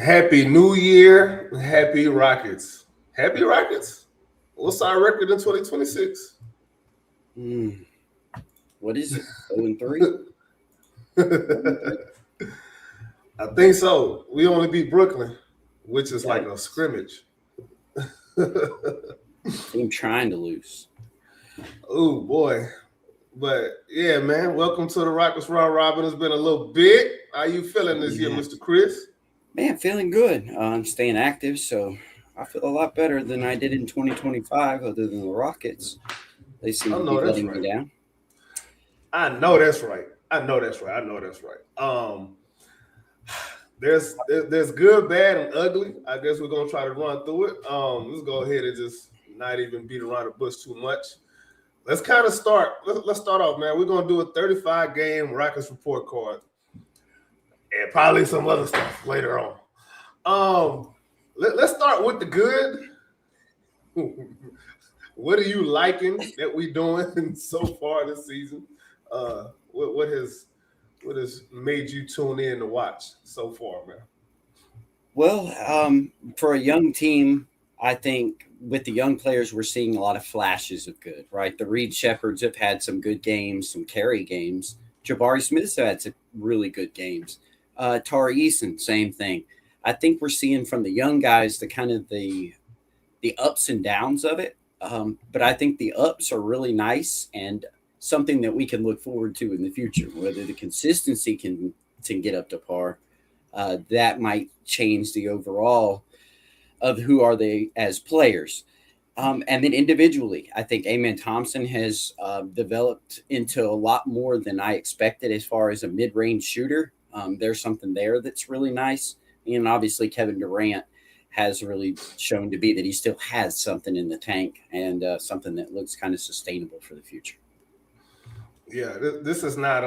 Happy New Year. Happy Rockets. Happy Rockets. What's our record in 2026? Mm, what is it? 0-3? 0-3? I think so. We only beat Brooklyn, which is like a Yikes. scrimmage. Team trying to lose. Oh boy. But yeah, man. Welcome to the Rockets Round Robin. It's been a little bit. How you feeling this year, Yeah. Mr. Chris? Man, feeling good. I'm staying active, so I feel a lot better than I did in 2025, other than the Rockets. They seem I to be know that's letting me right. down. I know that's right. I know that's right. I know that's right. There's good, bad, and ugly. I guess we're gonna try to run through it. Let's go ahead and just not even beat around the bush too much. Let's kind of start. Let's start off, man. We're gonna do a 35 game Rockets report card and probably some other stuff later on. Let's start with the good. What are you liking that we doing so far this season? What has made you tune in to watch so far, man? Well, for a young team, I think with the young players, we're seeing a lot of flashes of good, right? The Reed Shepherds have had some good games, some carry games. Jabari Smith's had some really good games. Tari Eason, same thing. I think we're seeing from the young guys the kind of the ups and downs of it. But I think the ups are really nice and something that we can look forward to in the future. Whether the consistency can get up to par, that might change the overall of who are they as players. And then individually, I think Amen Thompson has developed into a lot more than I expected as far as a mid-range shooter. There's something there that's really nice. And obviously, Kevin Durant has really shown to be that he still has something in the tank and something that looks kind of sustainable for the future. Yeah, this is not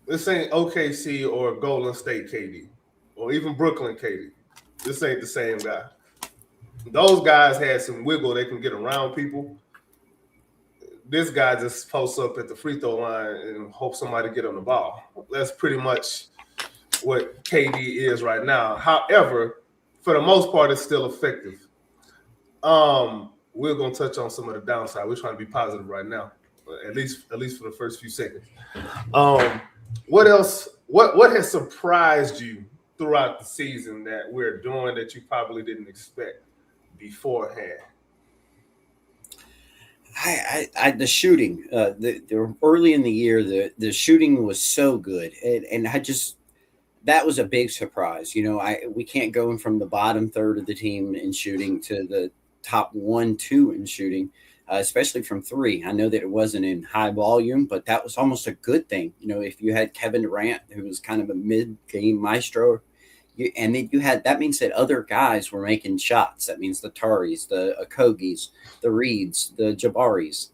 this ain't OKC or Golden State KD or even Brooklyn KD. This ain't the same guy. Those guys had some wiggle; they can get around people. This guy just posts up at the free throw line and hope somebody get on the ball. That's pretty much what KD is right now. However, for the most part, it's still effective. We're gonna touch on some of the downside. We're trying to be positive right now, at least for the first few seconds. Um, what else? What has surprised you throughout the season that we're doing that you probably didn't expect beforehand? The shooting, the early in the year, the shooting was so good, and I just that was a big surprise. I we can't go from the bottom third of the team in shooting to the top 1, 2 in shooting, especially from three. I know that it wasn't in high volume, but that was almost a good thing. If you had Kevin Durant, who was kind of a mid-game maestro, and then you had that means that other guys were making shots. That means the Taris, the Okogis, the Reeds, the Jabaris.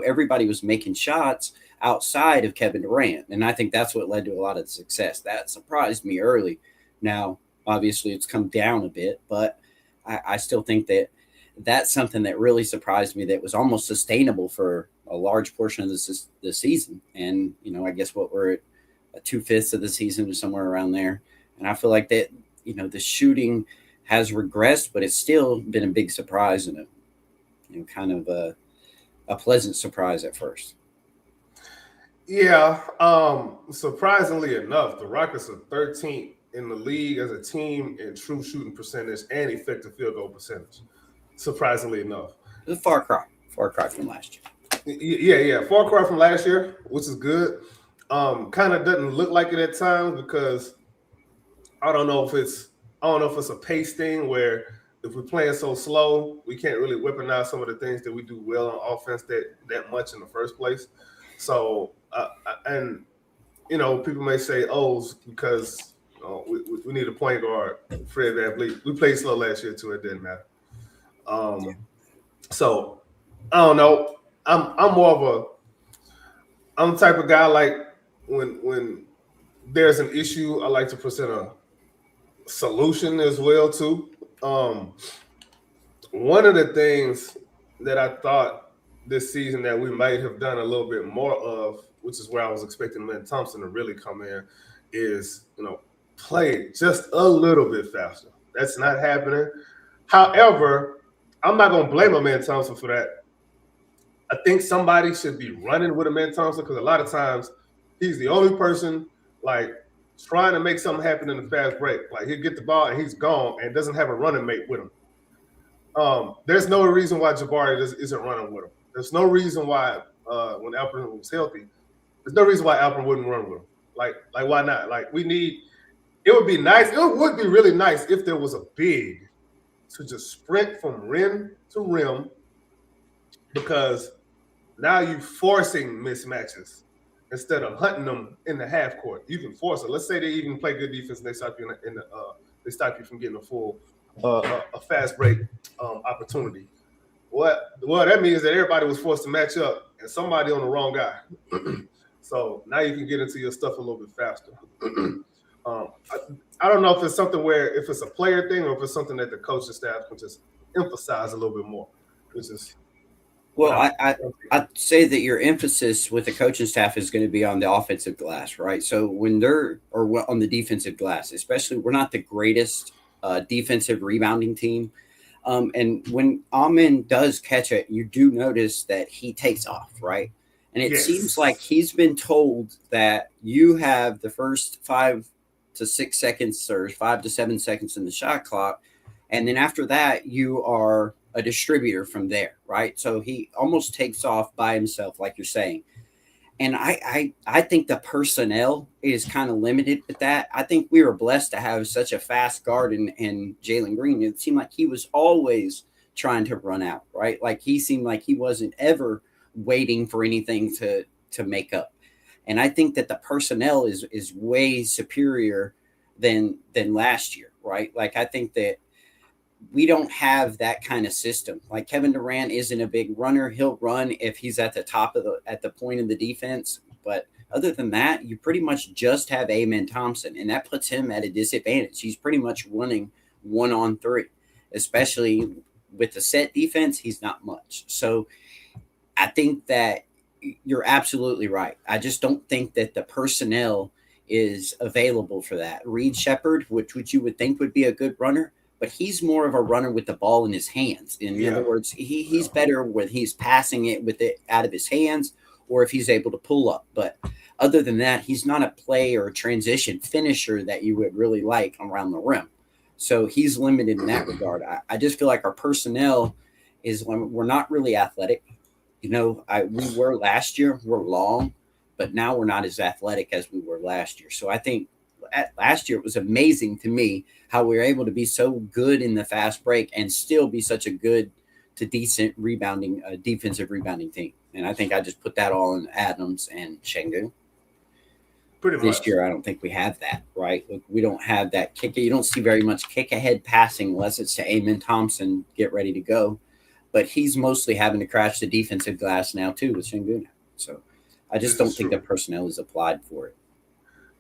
Everybody was making shots outside of Kevin Durant, and I think that's what led to a lot of the success. That surprised me early. Now, obviously, it's come down a bit, but I still think that that's something that really surprised me. That was almost sustainable for a large portion of the season, and I guess what we're at 2/5 of the season or somewhere around there. And I feel like that, the shooting has regressed, but it's still been a big surprise and kind of a pleasant surprise at first. Yeah, surprisingly enough, the Rockets are 13th in the league as a team in true shooting percentage and effective field goal percentage. Surprisingly enough. It's a far cry from last year. Yeah. Far cry from last year, which is good. Kind of doesn't look like it at times because I don't know if it's I don't know if it's a pace thing where if we're playing so slow, we can't really weaponize some of the things that we do well on offense that much in the first place. So and people may say, "Oh, it's because we need a point guard, Fred VanVleet." We played slow last year too; it didn't matter. Yeah. Um, so I don't know. I'm more of a I'm the type of guy like when there's an issue, I like to present a solution as well too. Um, One of the things that I thought this season that we might have done a little bit more of, which is where I was expecting Lynn Thompson to really come in, is play just a little bit faster. That's not happening. However, I'm not going to blame Amen Thompson for that. I think somebody should be running with Amen Thompson because a lot of times he's the only person like trying to make something happen in the fast break. Like he'll get the ball and he's gone and doesn't have a running mate with him. There's no reason why Jabari isn't running with him. There's no reason why when Alperen was healthy, there's no reason why Alperen wouldn't run with him. Like why not? Like it would be nice. It would be really nice if there was a big to just sprint from rim to rim because now you're forcing mismatches instead of hunting them in the half court. You can force it. Let's say they even play good defense and they stop you they stop you from getting a full a fast break opportunity. Well, that means that everybody was forced to match up and somebody on the wrong guy. So now you can get into your stuff a little bit faster. I don't know if it's something where if it's a player thing or if it's something that the coaching staff can just emphasize a little bit more. Well, I'd say that your emphasis with the coaching staff is going to be on the offensive glass, right? So when they're or on the defensive glass, especially, we're not the greatest defensive rebounding team. And when Amen does catch it, you do notice that he takes off, right? And it seems like he's been told that you have the first 5 to 6 seconds or 5 to 7 seconds in the shot clock. And then after that, you are a distributor from there, right? So he almost takes off by himself, like you're saying. And I think the personnel is kind of limited with that. I think we were blessed to have such a fast guard in Jalen Green. It seemed like he was always trying to run out, right? Like he seemed like he wasn't ever waiting for anything to make up. And I think that the personnel is way superior than last year, right? Like I think that we don't have that kind of system. Like Kevin Durant isn't a big runner. He'll run if he's at the top of at the point of the defense. But other than that, you pretty much just have Amen Thompson, and that puts him at a disadvantage. He's pretty much running 1-on-3, especially with the set defense. He's not much. So I think that you're absolutely right. I just don't think that the personnel is available for that. Reed Shepherd, which you would think would be a good runner, but he's more of a runner with the ball in his hands. In other words, he's better when he's passing it with it out of his hands or if he's able to pull up. But other than that, he's not a play or a transition finisher that you would really like around the rim. So he's limited in that regard. I just feel like our personnel is when we're not really athletic. You know, we were last year. We're long, but now we're not as athletic as we were last year. So I think last year it was amazing to me how we were able to be so good in the fast break and still be such a good to decent rebounding, defensive rebounding team. And I think I just put that all in Adams and Şengün. This year, I don't think we have that, right? We don't have that kick. You don't see very much kick ahead passing unless it's to Amen Thompson, get ready to go. But he's mostly having to crash the defensive glass now too with Şengün. So I just don't think the personnel is applied for it.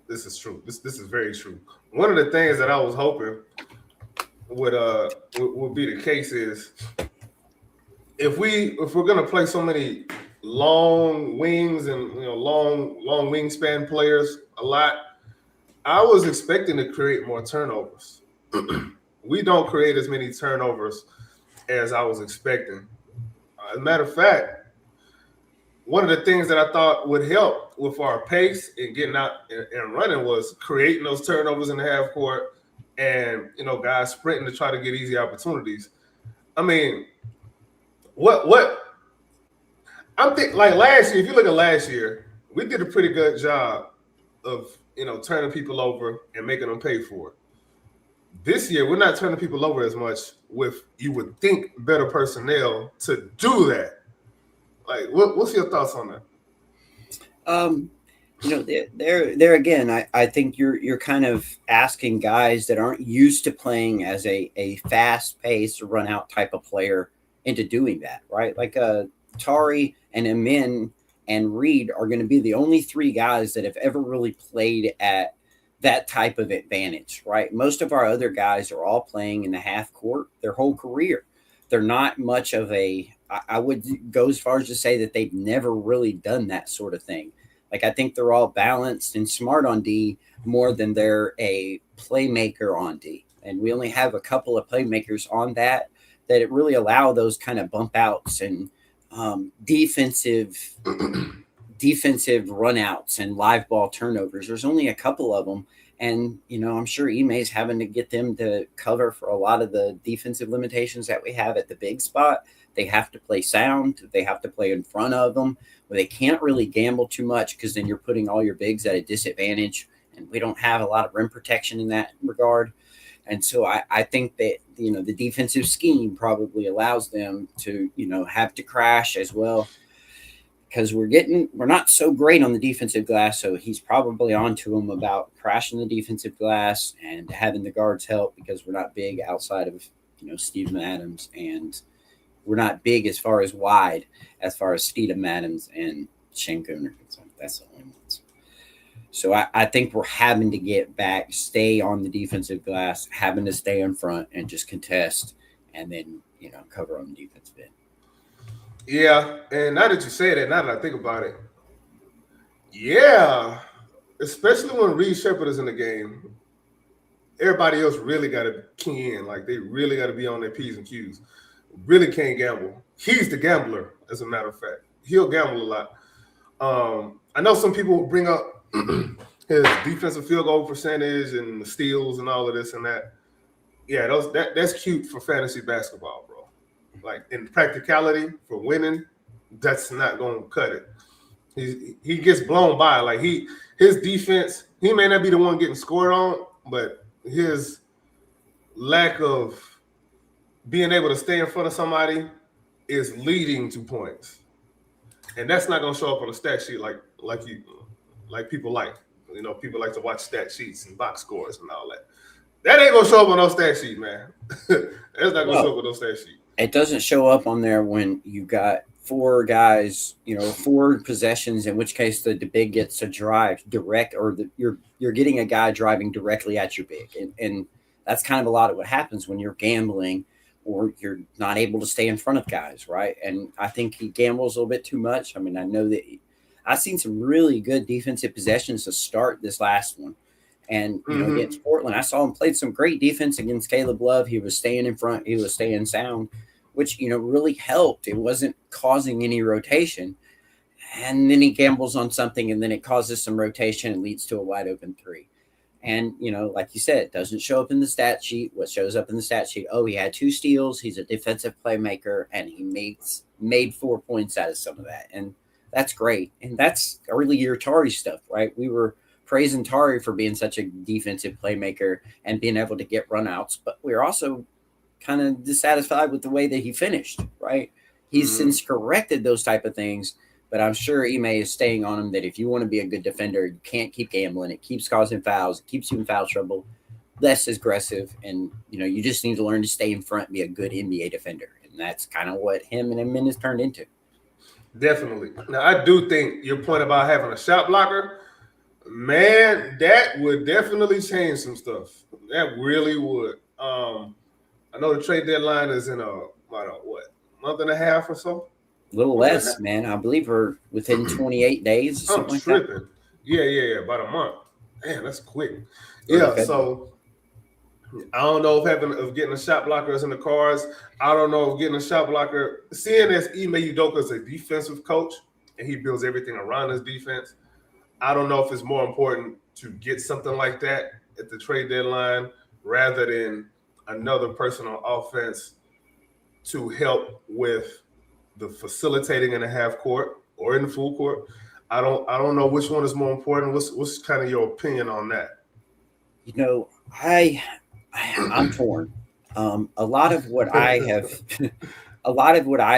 This is true. This is very true. One of the things that I was hoping would be the case is if we're gonna play so many long wings and long wingspan players a lot, I was expecting to create more turnovers. We don't create as many turnovers as I was expecting. As a matter of fact, one of the things that I thought would help with our pace and getting out and running was creating those turnovers in the half court and, guys sprinting to try to get easy opportunities. I mean, what I'm thinking, like last year, if you look at last year, we did a pretty good job of, turning people over and making them pay for it. This year, we're not turning people over as much with, you would think, better personnel to do that. Like, what's your thoughts on that? There again, I think you're kind of asking guys that aren't used to playing as a fast-paced, run-out type of player into doing that, right? Like Tari and Amen and Reed are going to be the only three guys that have ever really played at that type of advantage, right? Most of our other guys are all playing in the half court their whole career. They're not much of I would go as far as to say that they've never really done that sort of thing. Like, I think they're all balanced and smart on D more than they're a playmaker on D. And we only have a couple of playmakers on that it really allow those kind of bump outs and defensive runouts and live ball turnovers. There's only a couple of them. And, I'm sure Ime's having to get them to cover for a lot of the defensive limitations that we have at the big spot. They have to play sound. They have to play in front of them. But they can't really gamble too much because then you're putting all your bigs at a disadvantage. And we don't have a lot of rim protection in that regard. And so I think that, the defensive scheme probably allows them to, have to crash as well, because we're not so great on the defensive glass. So he's probably on to him about crashing the defensive glass and having the guards help, because we're not big outside of, Steven Adams, and we're not big as far as wide as far as Steven Adams and Shane Cooner. That's the only ones. So I think we're having to get back, stay on the defensive glass, having to stay in front and just contest, and then, cover on the defensive end. Yeah, and now that you say that, now that I think about it, yeah, especially when Reed Shepherd is in the game, everybody else really got to key in. Like, they really got to be on their P's and Q's. Really can't gamble. He's the gambler, as a matter of fact. He'll gamble a lot. I know some people will bring up his defensive field goal percentage and the steals and all of this and that. Yeah, that's cute for fantasy basketball, bro. Like, in practicality for winning, that's not going to cut it. He gets blown by. Like, his defense, he may not be the one getting scored on, but his lack of being able to stay in front of somebody is leading to points. And that's not going to show up on a stat sheet like people like. People like to watch stat sheets and box scores and all that. That ain't going to show up on no stat sheet, man. That's not going to show up on no stat sheet. It doesn't show up on there when you got four guys, 4 possessions, in which case the big gets to drive direct, or you're getting a guy driving directly at your big. And that's kind of a lot of what happens when you're gambling or you're not able to stay in front of guys, right? And I think he gambles a little bit too much. I mean, I know that I've seen some really good defensive possessions to start this last one. And, against Portland, I saw him played some great defense against Caleb Love. He was staying in front. He was staying sound, which, really helped. It wasn't causing any rotation. And then he gambles on something, and then it causes some rotation and leads to a wide open 3. And, like you said, it doesn't show up in the stat sheet. What shows up in the stat sheet, he had 2 steals. He's a defensive playmaker, and he made 4 points out of some of that. And that's great. And that's early year Tari stuff, right? We were praising Tari for being such a defensive playmaker and being able to get runouts, but we're also kind of dissatisfied with the way that he finished, right? He's since corrected those type of things, but I'm sure Ime is staying on him that if you want to be a good defender, you can't keep gambling. It keeps causing fouls. It keeps you in foul trouble, less aggressive. And, you just need to learn to stay in front and be a good NBA defender. And that's kind of what him and Amin has turned into. Definitely. Now, I do think your point about having a shot blocker, man, that would definitely change some stuff. That really would. I know the trade deadline is in month and a half or so? A little less, man. I believe we're within 28 days. Or something like that. Yeah, about a month. Man, that's quick. Yeah, so I don't know if getting a shot blocker is in the cards. I don't know if getting a shot blocker, seeing as Ime Udoka is a defensive coach and he builds everything around his defense, I don't know if it's more important to get something like that at the trade deadline rather than another person on offense to help with the facilitating in the half court or in the full court. I don't know which one is more important. What's kind of your opinion on that? I'm torn. A lot of what I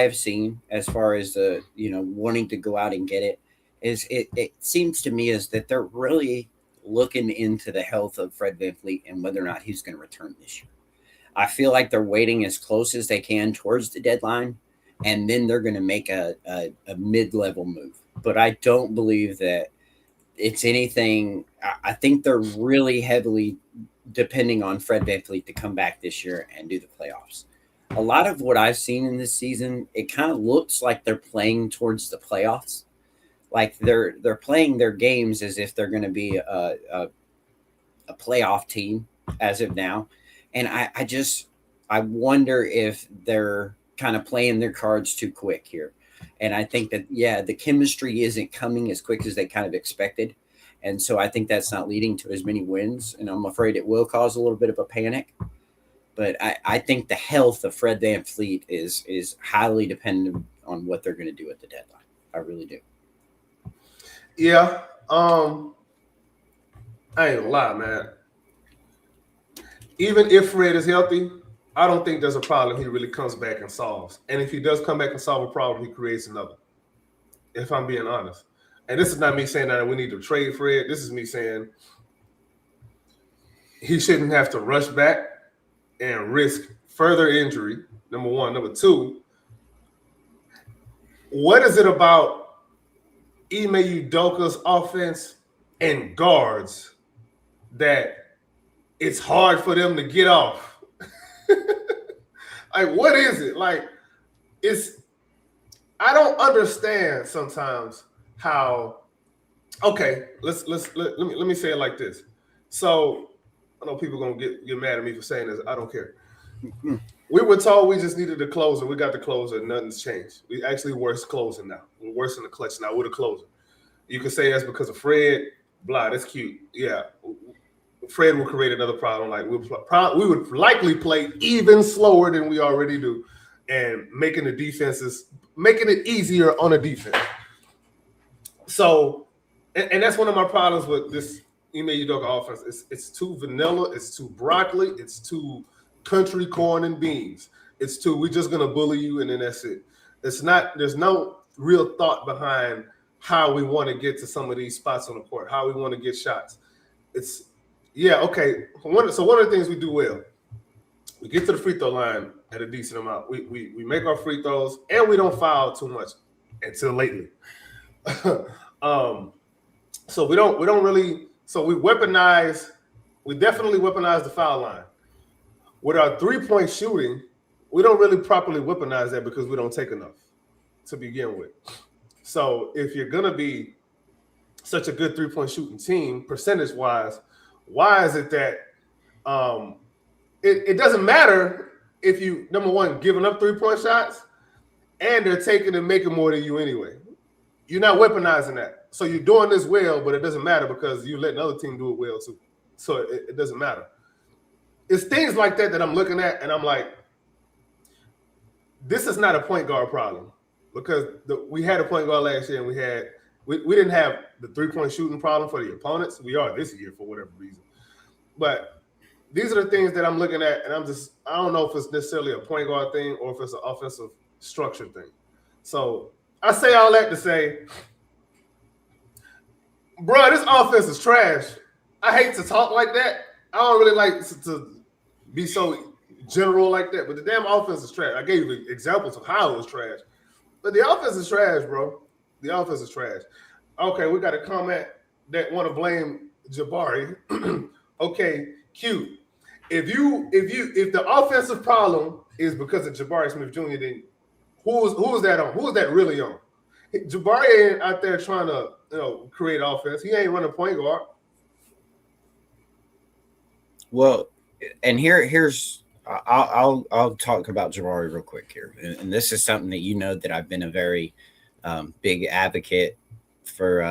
have seen as far as the wanting to go out and get it is it seems to me is that they're really looking into the health of Fred VanVleet and whether or not he's going to return this year. I feel like they're waiting as close as they can towards the deadline, and then they're going to make a mid-level move. But I don't believe that it's anything. I think they're really heavily depending on Fred VanVleet to come back this year and do the playoffs. A lot of what I've seen in this season, it kind of looks like they're playing towards the playoffs. like they're playing their games as if they're going to be a playoff team as of now, and I wonder if they're kind of playing their cards too quick here. And I think that, yeah, the chemistry isn't coming as quick as they kind of expected. And so I think that's not leading to as many wins. And I'm afraid it will cause a little bit of a panic. But I think the health of Fred VanVleet is highly dependent on what they're going to do at the deadline. I really do. Yeah. I ain't gonna lie, man. Even if Fred is healthy, I don't think there's a problem he really comes back and solves. And if he does come back and solve a problem, he creates another. If I'm being honest. And this is not me saying that we need to trade Fred. This is me saying he shouldn't have to rush back and risk further injury, number one. Number two, what is it about Ime Udoka's offense and guards that it's hard for them to get off? Like, what is it? Like, I don't understand sometimes how. Okay, let me say it like this. So I know people are gonna get mad at me for saying this. I don't care. We were told we just needed a closer. We got the closer. Nothing's changed. We actually worse closing now. We're worse in the clutch now with a closer. You can say that's because of Fred. Blah, that's cute. Yeah, Fred will create another problem. Like we would likely play even slower than we already do, and making it easier on a defense. So, and that's one of my problems with this Ime Udoka offense. It's too vanilla. It's too broccoli. It's too country corn and beans. It's too, we're just gonna bully you and then that's it. It's not. There's no real thought behind how we want to get to some of these spots on the court. How we want to get shots. It's okay. So one of the things we do well, we get to the free throw line at a decent amount. We make our free throws and we don't foul too much until lately. So we don't really. So we definitely weaponize the foul line. With our 3-point shooting, we don't really properly weaponize that because we don't take enough to begin with. So if you're gonna be such a good 3-point shooting team, percentage-wise, why is it that it doesn't matter if you, number one, giving up 3-point shots and they're taking and making more than you anyway? You're not weaponizing that. So you're doing this well, but it doesn't matter because you let another team do it well too. So it doesn't matter. It's things like that I'm looking at, and I'm like, this is not a point guard problem because we had a point guard last year, and we didn't have the 3-point shooting problem for the opponents. We are this year for whatever reason. But these are the things that I'm looking at, and I don't know if it's necessarily a point guard thing or if it's an offensive structure thing. So I say all that to say, bro, this offense is trash. I hate to talk like that. I don't really like to be so general like that, but the damn offense is trash. I gave you examples of how it was trash. But the offense is trash, bro. The offense is trash. Okay, we got a comment that want to blame Jabari. Okay, Q. If the offensive problem is because of Jabari Smith Jr., then who is that on? Who is that really on? Jabari ain't out there trying to create offense. He ain't running point guard. Well, and here's I'll talk about Jabari real quick here, and this is something that that I've been a very big advocate for.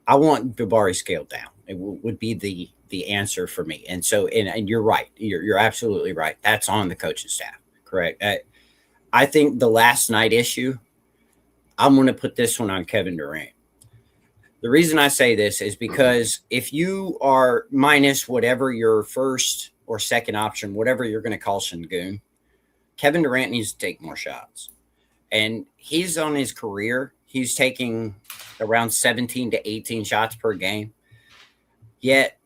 I want Jabari scaled down. It would be the answer for me, and so and you're right. You're absolutely right. That's on the coaching staff, correct? I think the last night issue, I'm going to put this one on Kevin Durant. The reason I say this is because if you are minus whatever your first or second option, whatever you're going to call Sengun, Kevin Durant needs to take more shots. And he's on his career. He's taking around 17 to 18 shots per game. Yet,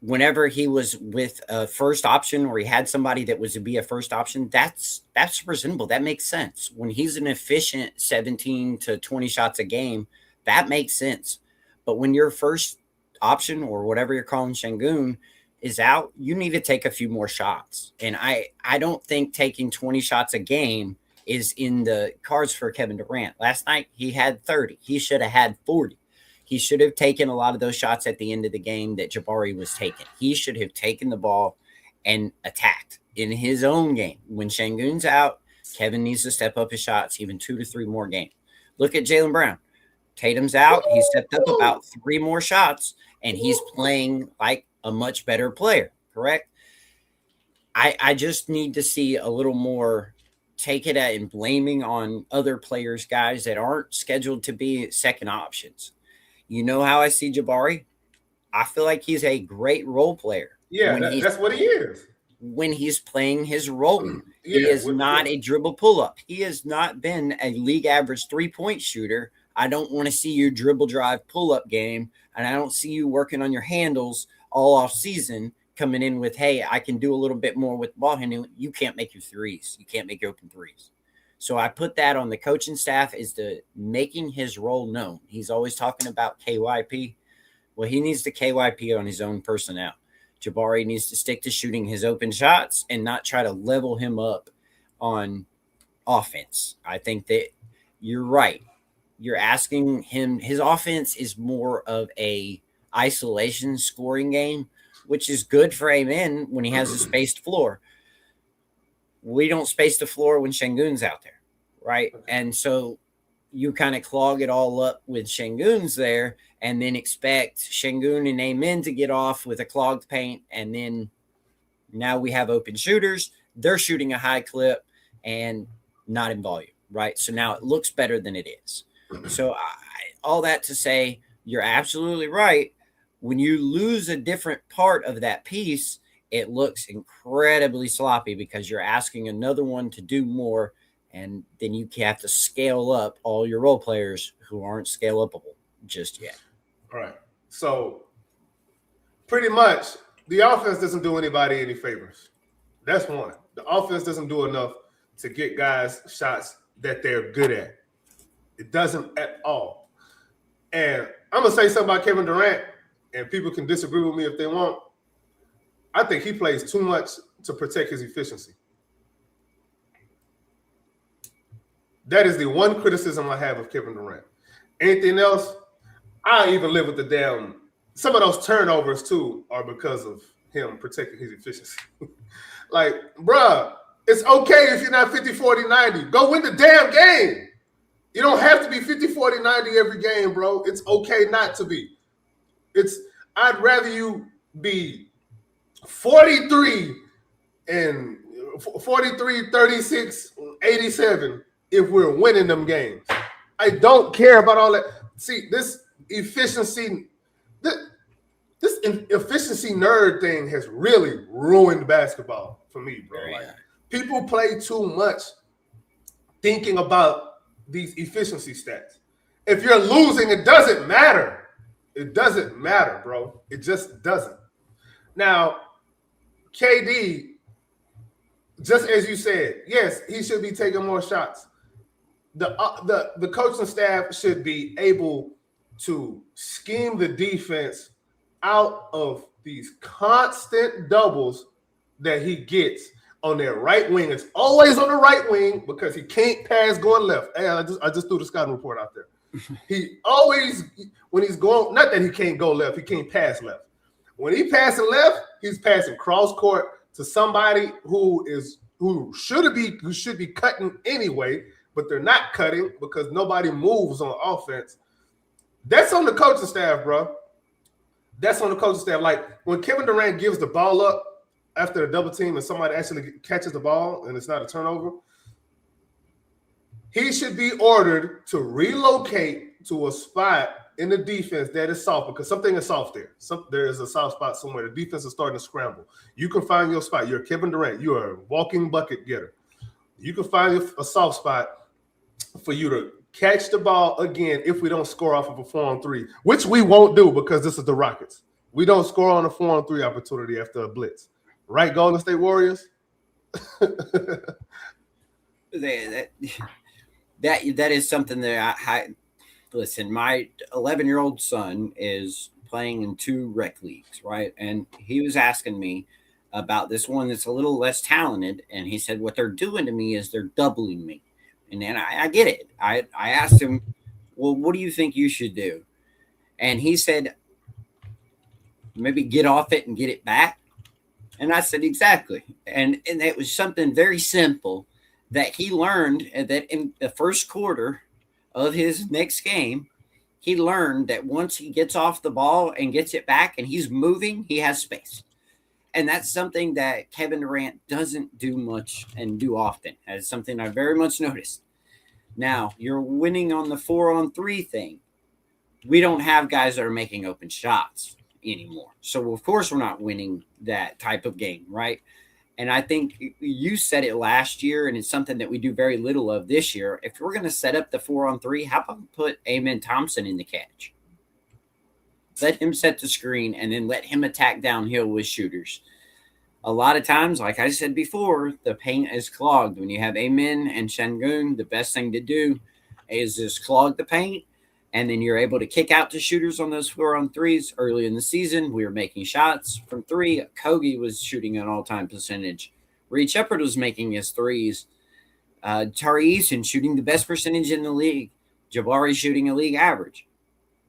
whenever he was with a first option or he had somebody that was to be a first option, that's reasonable. That makes sense. When he's an efficient 17 to 20 shots a game, that makes sense. But when your first option or whatever you're calling Sengun is out, you need to take a few more shots. And I don't think taking 20 shots a game is in the cards for Kevin Durant. Last night, he had 30. He should have had 40. He should have taken a lot of those shots at the end of the game that Jabari was taking. He should have taken the ball and attacked in his own game. When Şengün's out, Kevin needs to step up his shots even 2 to 3 more games. Look at Jaylen Brown. Tatum's out. He stepped up about 3 more shots, and he's playing like a much better player, correct? I just need to see a little more take it at and blaming on other players, guys that aren't scheduled to be second options. You know how I see Jabari? I feel like he's a great role player. Yeah, that's what he is. When he's playing his role. He is not a dribble pull-up. He has not been a league average 3-point shooter. I don't want to see your dribble drive pull-up game, and I don't see you working on your handles all off season coming in with, hey, I can do a little bit more with ball handling. You can't make your threes. You can't make your open threes. So I put that on the coaching staff is the making his role known. He's always talking about KYP. Well, he needs to KYP on his own personnel. Jabari needs to stick to shooting his open shots and not try to level him up on offense. I think that you're right. You're asking him, his offense is more of a isolation scoring game, which is good for Amen when he has a spaced floor. We don't space the floor when Şengün's out there, right? And so you kind of clog it all up with Şengün's there and then expect Şengün and Amen to get off with a clogged paint. And then now we have open shooters. They're shooting a high clip and not in volume, right? So now it looks better than it is. So all that to say, you're absolutely right. When you lose a different part of that piece, it looks incredibly sloppy because you're asking another one to do more, and then you have to scale up all your role players who aren't scale upable just yet. All right. So pretty much the offense doesn't do anybody any favors. That's one. The offense doesn't do enough to get guys shots that they're good at. It doesn't at all. And I'm going to say something about Kevin Durant, and people can disagree with me if they want. I think he plays too much to protect his efficiency. That is the one criticism I have of Kevin Durant. Anything else, I even live with the damn – some of those turnovers, too, are because of him protecting his efficiency. Like, bruh, it's okay if you're not 50, 40, 90. Go win the damn game. You don't have to be 50, 40, 90 every game, bro. It's okay not to be. I'd rather you be 43 and 43, 36, 87 if we're winning them games. I don't care about all that. See, this efficiency nerd thing has really ruined basketball for me, bro. Like, people play too much thinking about these efficiency stats. If you're losing, it doesn't matter. It doesn't matter, bro. It just doesn't. Now, KD, just as you said, yes, he should be taking more shots. The coaching staff should be able to scheme the defense out of these constant doubles that he gets on their right wing. It's always on the right wing because he can't pass going left. Hey, I just threw the scouting report out there. He always, when he's going, not that he can't go left, he can't pass left. When he passing left, he's passing cross court to somebody who should be cutting anyway, but they're not cutting because nobody moves on offense. That's on the coaching staff, bro. That's on the coaching staff. Like when Kevin Durant gives the ball up after a double team and somebody actually catches the ball and it's not a turnover, he should be ordered to relocate to a spot in the defense that is soft because something is soft there. There is a soft spot somewhere. The defense is starting to scramble. You can find your spot. You're Kevin Durant. You are a walking bucket getter. You can find a soft spot for you to catch the ball again if we don't score off of a 4-on-3, which we won't do because this is the Rockets. We don't score on a 4-on-3 opportunity after a blitz. Right, Golden State Warriors? That is something that I listen, my 11-year-old son is playing in 2 rec leagues, right? And he was asking me about this one that's a little less talented. And he said, what they're doing to me is they're doubling me. And then I get it. I asked him, well, what do you think you should do? And he said, maybe get off it and get it back. And I said, exactly. And it was something very simple that he learned that in the first quarter of his next game, he learned that once he gets off the ball and gets it back and he's moving, he has space. And that's something that Kevin Durant doesn't do much and do often. That's something I very much noticed. Now, you're winning on the 4-on-3 thing. We don't have guys that are making open shots anymore. So, of course, we're not winning that type of game, right? And I think you said it last year, and it's something that we do very little of this year. If we're going to set up the 4-on-3, how about put Amen Thompson in the catch? Let him set the screen and then let him attack downhill with shooters. A lot of times, like I said before, the paint is clogged. When you have Amen and Sengun, the best thing to do is just clog the paint, and then you're able to kick out to shooters on those 4-on-3s. Early in the season, we were making shots from 3. Kogi was shooting an all-time percentage. Reed Shepherd was making his 3s. Tari Eason shooting the best percentage in the league. Jabari shooting a league average.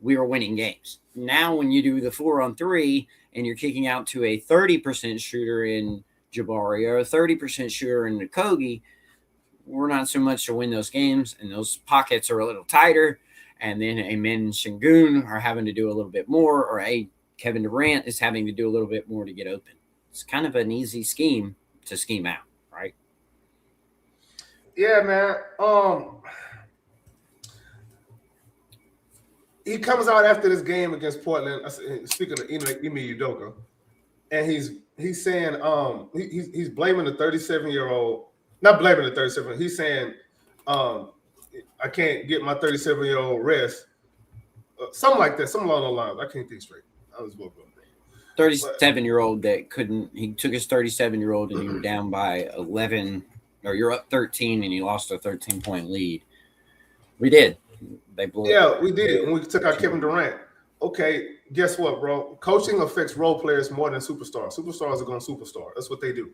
We were winning games. Now when you do the 4-on-3 and you're kicking out to a 30% shooter in Jabari or a 30% shooter in the Kogi, we're not so much to win those games, and those pockets are a little tighter. And then Amen and Sengun are having to do a little bit more, or Kevin Durant is having to do a little bit more to get open. It's kind of an easy scheme to scheme out, right? Yeah, man. He comes out after this game against Portland. Speaking of Ime Udoka, and he's saying he's blaming the 37-year-old. Not blaming the 37. He's saying I can't get my 37-year-old rest. Something like that. Something along those lines. I can't think straight. I was woke up. 37-year-old that couldn't. He took his 37-year-old and you were down by 11, or you're up 13 and you lost a 13-point lead. We did. They blew. Yeah, we did. And we took out Kevin Durant. Okay, guess what, bro? Coaching affects role players more than superstars. Superstars are going to superstar. That's what they do.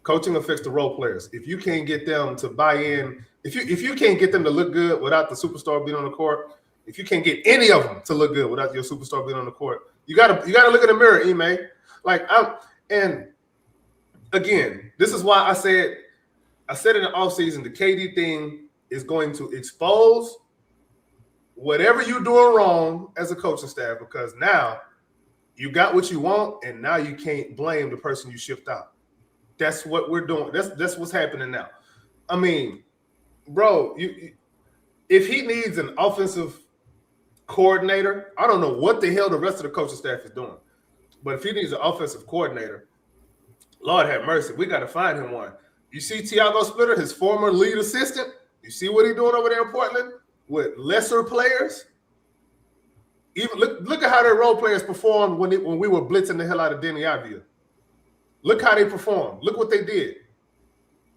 Coaching affects the role players. If you can't get them to buy in, if you can't get them to look good without the superstar being on the court, if you can't get any of them to look good without your superstar being on the court, you gotta look in the mirror, Ime. And again, this is why I said in the offseason, the KD thing is going to expose whatever you're doing wrong as a coaching staff, because now you got what you want, and now you can't blame the person you shipped out. That's what we're doing. That's what's happening now. I mean, bro, if he needs an offensive coordinator, I don't know what the hell the rest of the coaching staff is doing. But if he needs an offensive coordinator, Lord have mercy, we got to find him one. You see Tiago Splitter, his former lead assistant, you see what he's doing over there in Portland with lesser players? Even look at how their role players performed when we were blitzing the hell out of Denny Avdia. Look how they performed. Look what they did.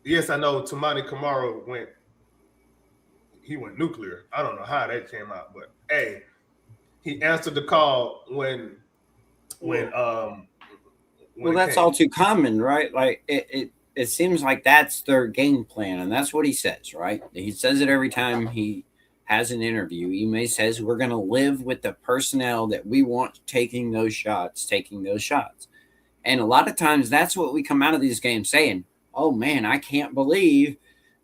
Yes, I know Tamani Kamara went nuclear. I don't know how that came out, but hey, he answered the call when well, that's all too common, right? Like it seems like that's their game plan, and that's what he says, right? He says it every time he has an interview. Ime says we're going to live with the personnel that we want taking those shots. And a lot of times that's what we come out of these games saying, oh, man, I can't believe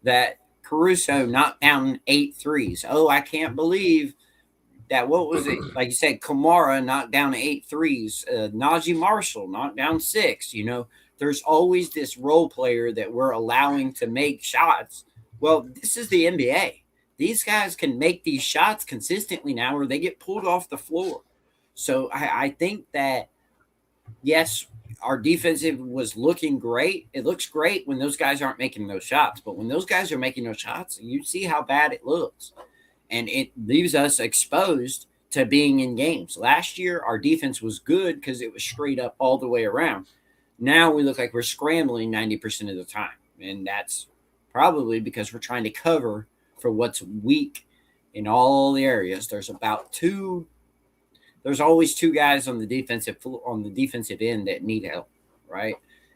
that Caruso knocked down 8 threes. Oh, I can't believe that, what was it? Like you said, Kamara knocked down 8 threes. Najee Marshall knocked down 6. You know, there's always this role player that we're allowing to make shots. Well, this is the NBA. These guys can make these shots consistently now, or they get pulled off the floor. So I think that, yes, our defensive was looking great. It looks great when those guys aren't making those shots. But when those guys are making those shots, you see how bad it looks. And it leaves us exposed to being in games. Last year, our defense was good because it was straight up all the way around. Now we look like we're scrambling 90% of the time. And that's probably because we're trying to cover for what's weak in all the areas. There's always 2 guys on the defensive end that need help, right?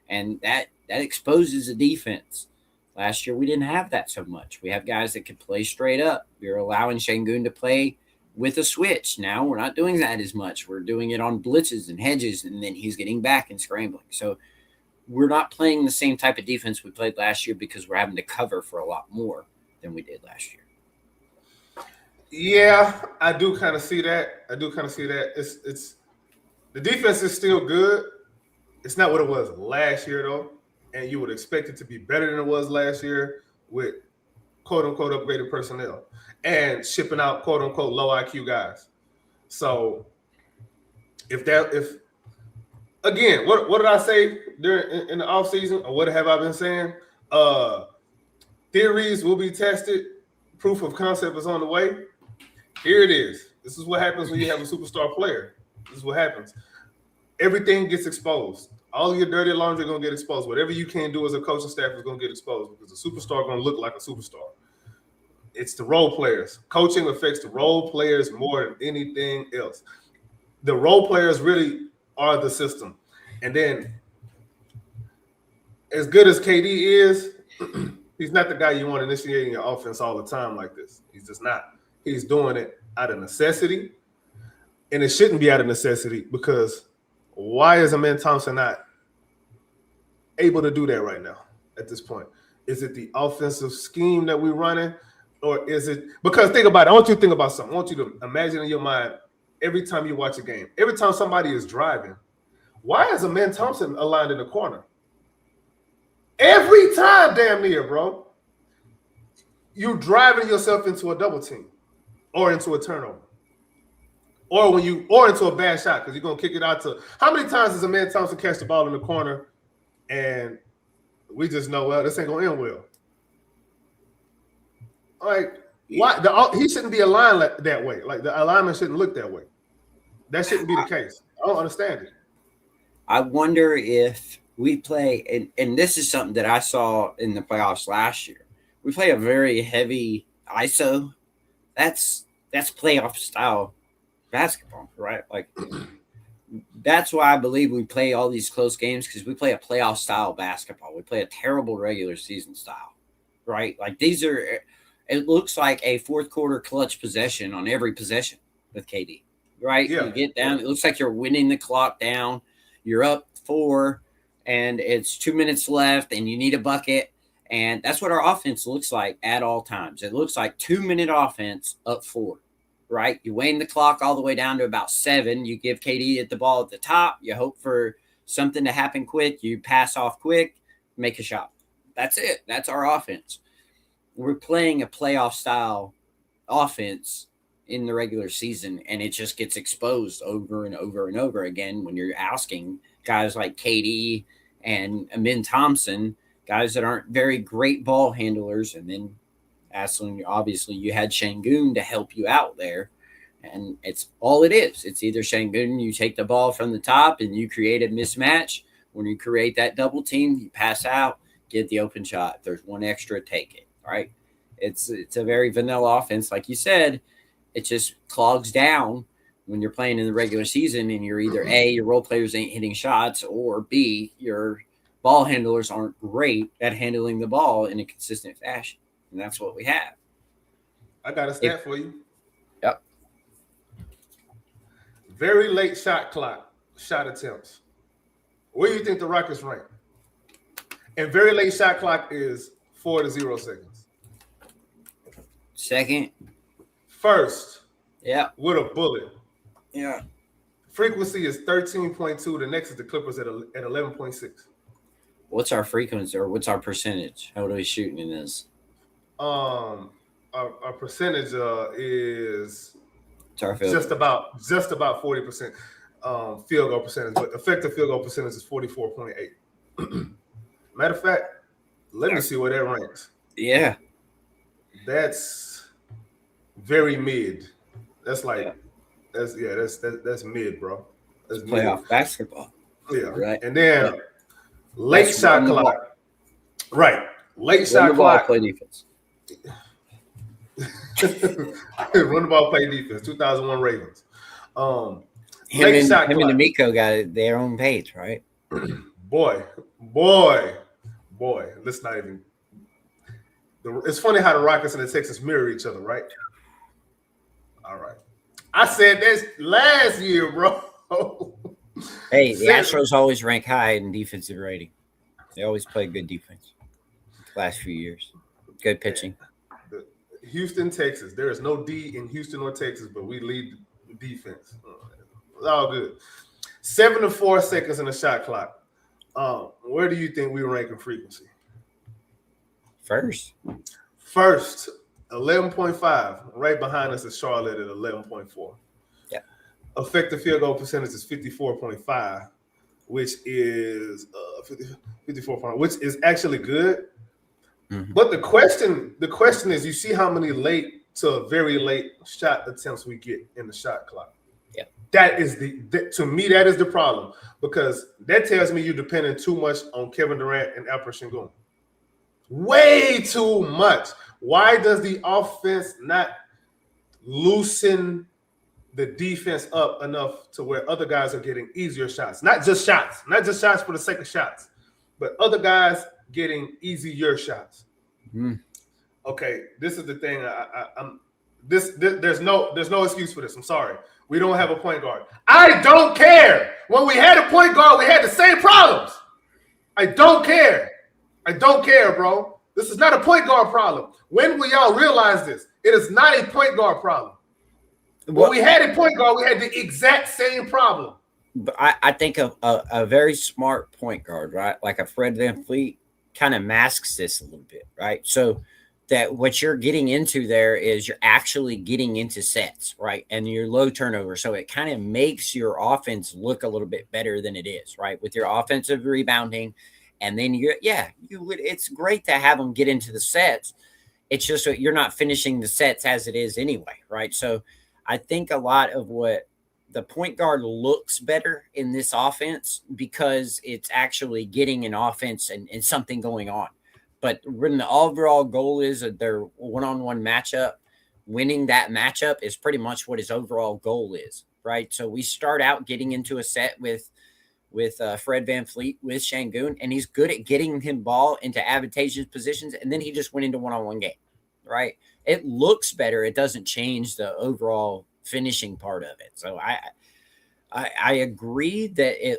And that exposes the defense. Last year, we didn't have that so much. We have guys that could play straight up. We were allowing Şengün to play with a switch. Now we're not doing that as much. We're doing it on blitzes and hedges, and then he's getting back and scrambling. So we're not playing the same type of defense we played last year because we're having to cover for a lot more than we did last year. Yeah, I do kind of see that. It's the defense is still good. It's not what it was last year though, and you would expect it to be better than it was last year with quote unquote upgraded personnel and shipping out quote unquote low IQ guys. So if again, what did I say during in the offseason, or what have I been saying? Theories will be tested. Proof of concept is on the way. Here it is. This is what happens when you have a superstar player. This is what happens. Everything gets exposed. All of your dirty laundry is going to get exposed. Whatever you can do as a coaching staff is going to get exposed because the superstar is going to look like a superstar. It's the role players. Coaching affects the role players more than anything else. The role players really are the system. And then, as good as KD is, he's not the guy you want initiating your offense all the time like this. He's just not. He's doing it out of necessity, and it shouldn't be out of necessity because why is Amen Thompson not able to do that right now at this point? Is it the offensive scheme that we're running, or is it – because think about it. I want you to think about something. I want you to imagine in your mind every time you watch a game, every time somebody is driving, why is Amen Thompson aligned in the corner? Every time, damn near, bro. You're driving yourself into a double team or into a turnover. Or into a bad shot because you're gonna kick it out to how many times does Amen Thompson catch the ball in the corner and we just know, well, this ain't gonna end well. Like, why he shouldn't be aligned that way. Like the alignment shouldn't look that way. That shouldn't be the case. I don't understand it. I wonder if we play, and this is something that I saw in the playoffs last year. We play a very heavy ISO. That's playoff style basketball, right? Like that's why I believe we play all these close games because we play a playoff style basketball. We play a terrible regular season style, right? Like these are. It looks like a fourth quarter clutch possession on every possession with KD, right? Yeah. You get down. It looks like you're winning the clock down. You're up 4, and it's 2 minutes left, and you need a bucket. And that's what our offense looks like at all times. It looks like 2-minute offense up 4, right? You wane the clock all the way down to about 7. You give KD the ball at the top. You hope for something to happen quick. You pass off quick, make a shot. That's it. That's our offense. We're playing a playoff style offense in the regular season, and it just gets exposed over and over and over again when you're asking guys like KD and Amen Thompson, guys that aren't very great ball handlers, and then asking, obviously, you had Şengün to help you out there, and it's all it is. It's either Şengün, you take the ball from the top and you create a mismatch. When you create that double team, you pass out, get the open shot. If there's one extra, take it. Right? It's a very vanilla offense. Like you said, it just clogs down when you're playing in the regular season and you're either A, your role players ain't hitting shots, or B, your ball handlers aren't great at handling the ball in a consistent fashion. And that's what we have. I got a stat for you. Yep. Very late shot attempts. Where do you think the Rockets rank? And very late shot clock is 4 to 0 seconds. Second. First. Yeah. With a bullet. Yeah. Frequency is 13.2. The next is the Clippers at 11.6. What's our frequency or what's our percentage? How are we shooting in this? Our percentage is our field. just about 40% field goal percentage, but effective field goal percentage is 44.8. Matter of fact, let me see where that ranks. Yeah. That's very mid. That's like that's mid, bro. That's playoff basketball. Yeah. Right. And then late shot clock. Right. Late shot clock. Play defense. Run the ball, play defense. 2001 Ravens. Him and D'Amico got their own page, right? Boy. Let's not even It's funny how the Rockets and the Texans mirror each other, right? All right. I said this last year, bro. Hey, the Astros always rank high in defensive rating. They always play good defense the last few years. Good pitching. Houston, Texas. There is no D in Houston or Texas, but we lead the defense. It's all good. 7 to 4 seconds in the shot clock. Where do you think we rank in frequency? First, 11.5. Right behind us is Charlotte at 11.4. Yeah. Effective field goal percentage is 54.5, which is 54, which is actually good. Mm-hmm. But the question is, you see how many late to very late shot attempts we get in the shot clock. Yeah. That is to me, that is the problem, because that tells me you're depending too much on Kevin Durant and Alperen Sengun. Way too much. Why does the offense not loosen the defense up enough to where other guys are getting easier shots? Not just shots for the sake of shots, but other guys getting easier shots. Okay, this is the thing. There's no excuse for this. I'm sorry. We don't have a point guard. I don't care. When we had a point guard, we had the same problems. I don't care, bro. This is not a point guard problem. When will y'all realize this? It is not a point guard problem. When we had a point guard, we had the exact same problem. But I think a very smart point guard, right, like a Fred VanVleet, kind of masks this a little bit, right? So that what you're getting into there is you're actually getting into sets, right? And you're low turnover. So it kind of makes your offense look a little bit better than it is, right? With your offensive rebounding. And then it's great to have them get into the sets. It's just that you're not finishing the sets as it is anyway, right? So I think a lot of what the point guard looks better in this offense because it's actually getting an offense and something going on. But when the overall goal is that their one-on-one matchup, winning that matchup is pretty much what his overall goal is, right? So we start out getting into a set with Fred VanVleet, with Sengun, and he's good at getting him ball into advantageous positions, and then he just went into one-on-one game, right? It looks better. It doesn't change the overall finishing part of it. So I agree that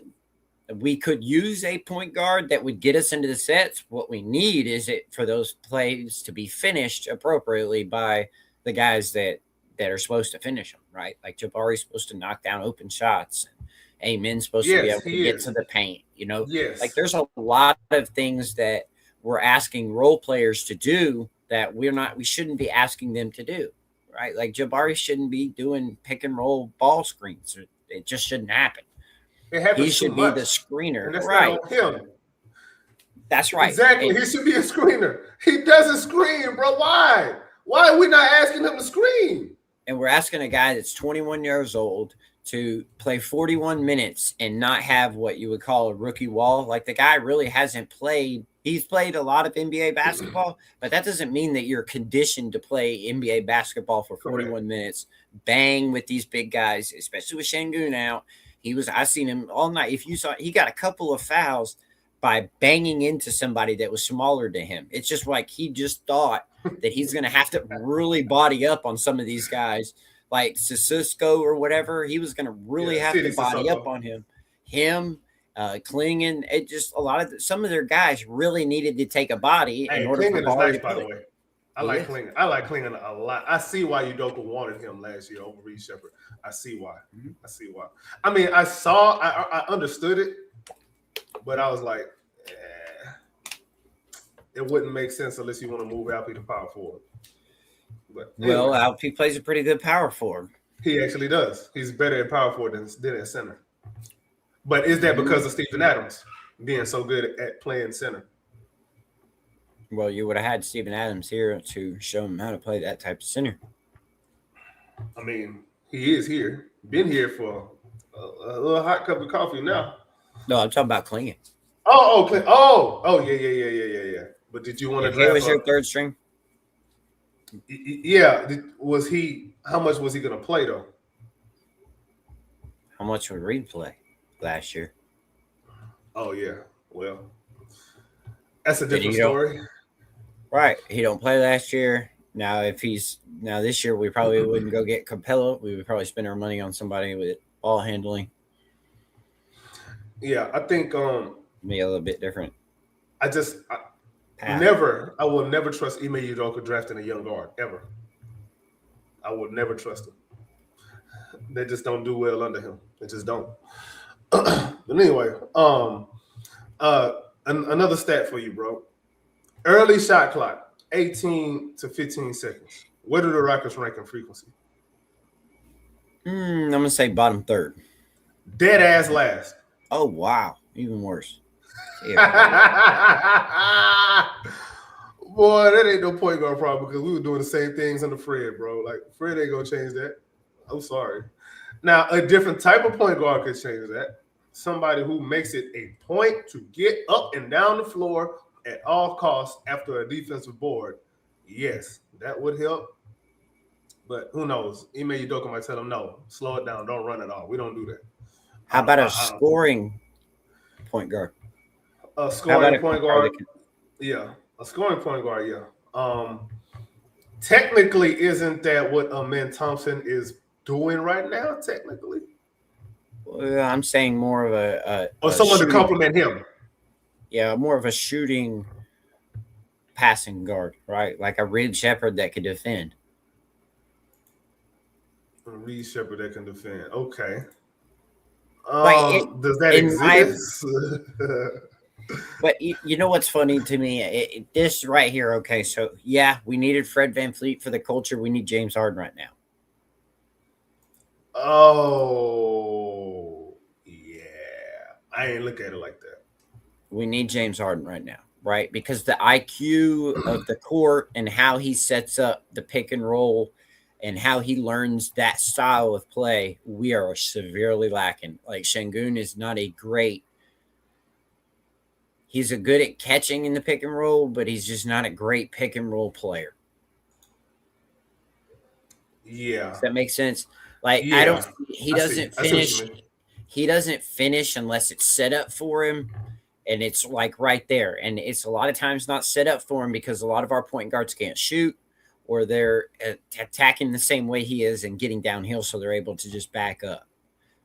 we could use a point guard that would get us into the sets. What we need is it for those plays to be finished appropriately by the guys that are supposed to finish them, right? Like Jabari's supposed to knock down open shots. Amen's supposed to be able to get to the paint, Like there's a lot of things that we're asking role players to do that we shouldn't be asking them to do, right? Like Jabari shouldn't be doing pick and roll ball screens. It just shouldn't happen. He should be the screener, right? Him. That's right. Exactly. He should be a screener. He doesn't screen, bro. Why? Why are we not asking him to screen? And we're asking a guy that's 21 years old to play 41 minutes and not have what you would call a rookie wall. Like the guy really hasn't played. He's played a lot of NBA basketball, but that doesn't mean that you're conditioned to play NBA basketball for 41 minutes, bang with these big guys, especially with Sengun out. I seen him all night. If you saw, he got a couple of fouls by banging into somebody that was smaller than him. It's just like he just thought that he's going to have to really body up on some of these guys, like Sissoko or whatever. He was going to really have to body up on him. Klingon. It just some of their guys really needed to take a body in order Klingon for is nice, by the way. I like Klingon. I like Klingon a lot. I see why Udoka wanted him last year over Reed Shepherd. I see why. I mean, I understood it, but I was like, it wouldn't make sense unless you want to move Alfie to power forward. But anyway, Alfie plays a pretty good power forward. He actually does. He's better at power forward than at center. But is that because of Steven Adams being so good at playing center? Well, you would have had Steven Adams here to show him how to play that type of center. I mean, he is here. Been here for a little hot cup of coffee now. No, I'm talking about Klingon. Yeah. But did you want to draft? He was your third string. Yeah. Was he? How much was he going to play though? How much would Reed play last year? Oh yeah. Well, that's a different story. Right. He don't play last year. Now, if he's now this year, we probably wouldn't go get Capella. We would probably spend our money on somebody with ball handling. Yeah, I think Be a little bit different. I will never trust Ime Udoka drafting a young guard ever. I would never trust him. They just don't do well under him. They just don't. But anyway, another stat for you, bro. Early shot clock, 18 to 15 seconds. Where do the Rockets rank in frequency? I'm gonna say bottom third. Dead ass last. Oh wow, even worse. Boy, that ain't no point guard problem because we were doing the same things under Fred, bro. Like Fred ain't gonna change that. I'm sorry. Now, a different type of point guard could change that. Somebody who makes it a point to get up and down the floor at all costs after a defensive board. Yes, that would help. But who knows? Ime Udoka might tell him, no, slow it down. Don't run it all. We don't do that. How about a scoring point guard? A scoring point guard. Yeah, a scoring point guard, yeah. Technically, isn't that what Amen Thompson is doing right now, technically? Well, I'm saying more of or someone to compliment him. Yeah, more of a shooting passing guard, right? Like a Reed Shepherd that could defend. A Reed Shepherd that can defend. Okay. Like does that exist? But you know what's funny to me? This right here, okay, so yeah, we needed Fred VanVleet for the culture. We need James Harden right now. Oh, yeah. I ain't look at it like that. We need James Harden right now, right? Because the IQ of the court and how he sets up the pick and roll and how he learns that style of play, we are severely lacking. Like Şengün is not a great – he's a good at catching in the pick and roll, but he's just not a great pick and roll player. Yeah. Does that make sense? Like, yeah. He doesn't finish unless it's set up for him. And it's like right there. And it's a lot of times not set up for him because a lot of our point guards can't shoot or they're attacking the same way he is and getting downhill. So they're able to just back up.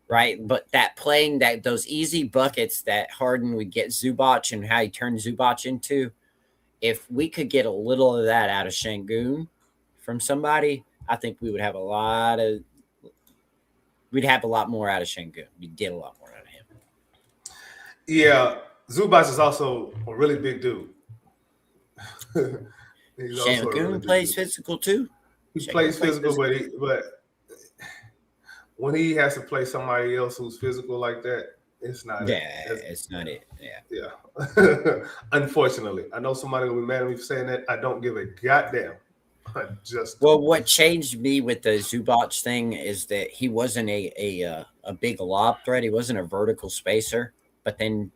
Right. But that playing those easy buckets that Harden would get Zubac and how he turned Zubac into, if we could get a little of that out of Şengün from somebody, I think we would have we'd have a lot more out of Şengün. We get a lot more out of him. Yeah. Zubac is also a really big dude. Şengün plays physical too. He plays physical, but when he has to play somebody else who's physical like that, it's not. Yeah, it's not it. Yeah. Yeah. Unfortunately, I know somebody will be mad at me for saying that. I don't give a goddamn. What changed me with the Zubac thing is that he wasn't a big lob threat. He wasn't a vertical spacer. But then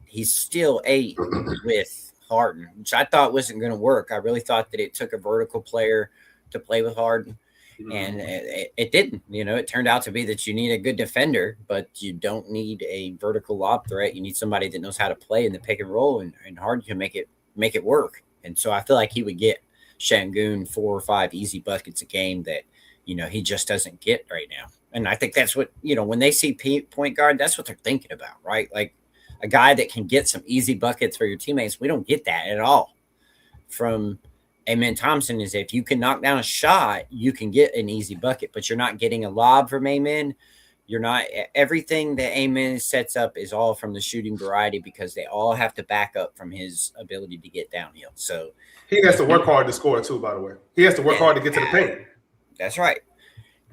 he's still 8 with Harden, which I thought wasn't going to work. I really thought that it took a vertical player to play with Harden, and it didn't. You know, it turned out to be that you need a good defender, but you don't need a vertical lob threat. You need somebody that knows how to play in the pick and roll, and Harden can make it work. And so I feel like he would get Şengün 4 or 5 easy buckets a game that, you know, he just doesn't get right now. And I think that's what, you know, when they see point guard, that's what they're thinking about, right? Like a guy that can get some easy buckets for your teammates. We don't get that at all from Amen Thompson. Is if you can knock down a shot, you can get an easy bucket, but you're not getting a lob from Amen. You're not – everything that Amen sets up is all from the shooting variety because they all have to back up from his ability to get downhill. So he has to work hard to score too, by the way. He has to work hard to get to the paint. That's right.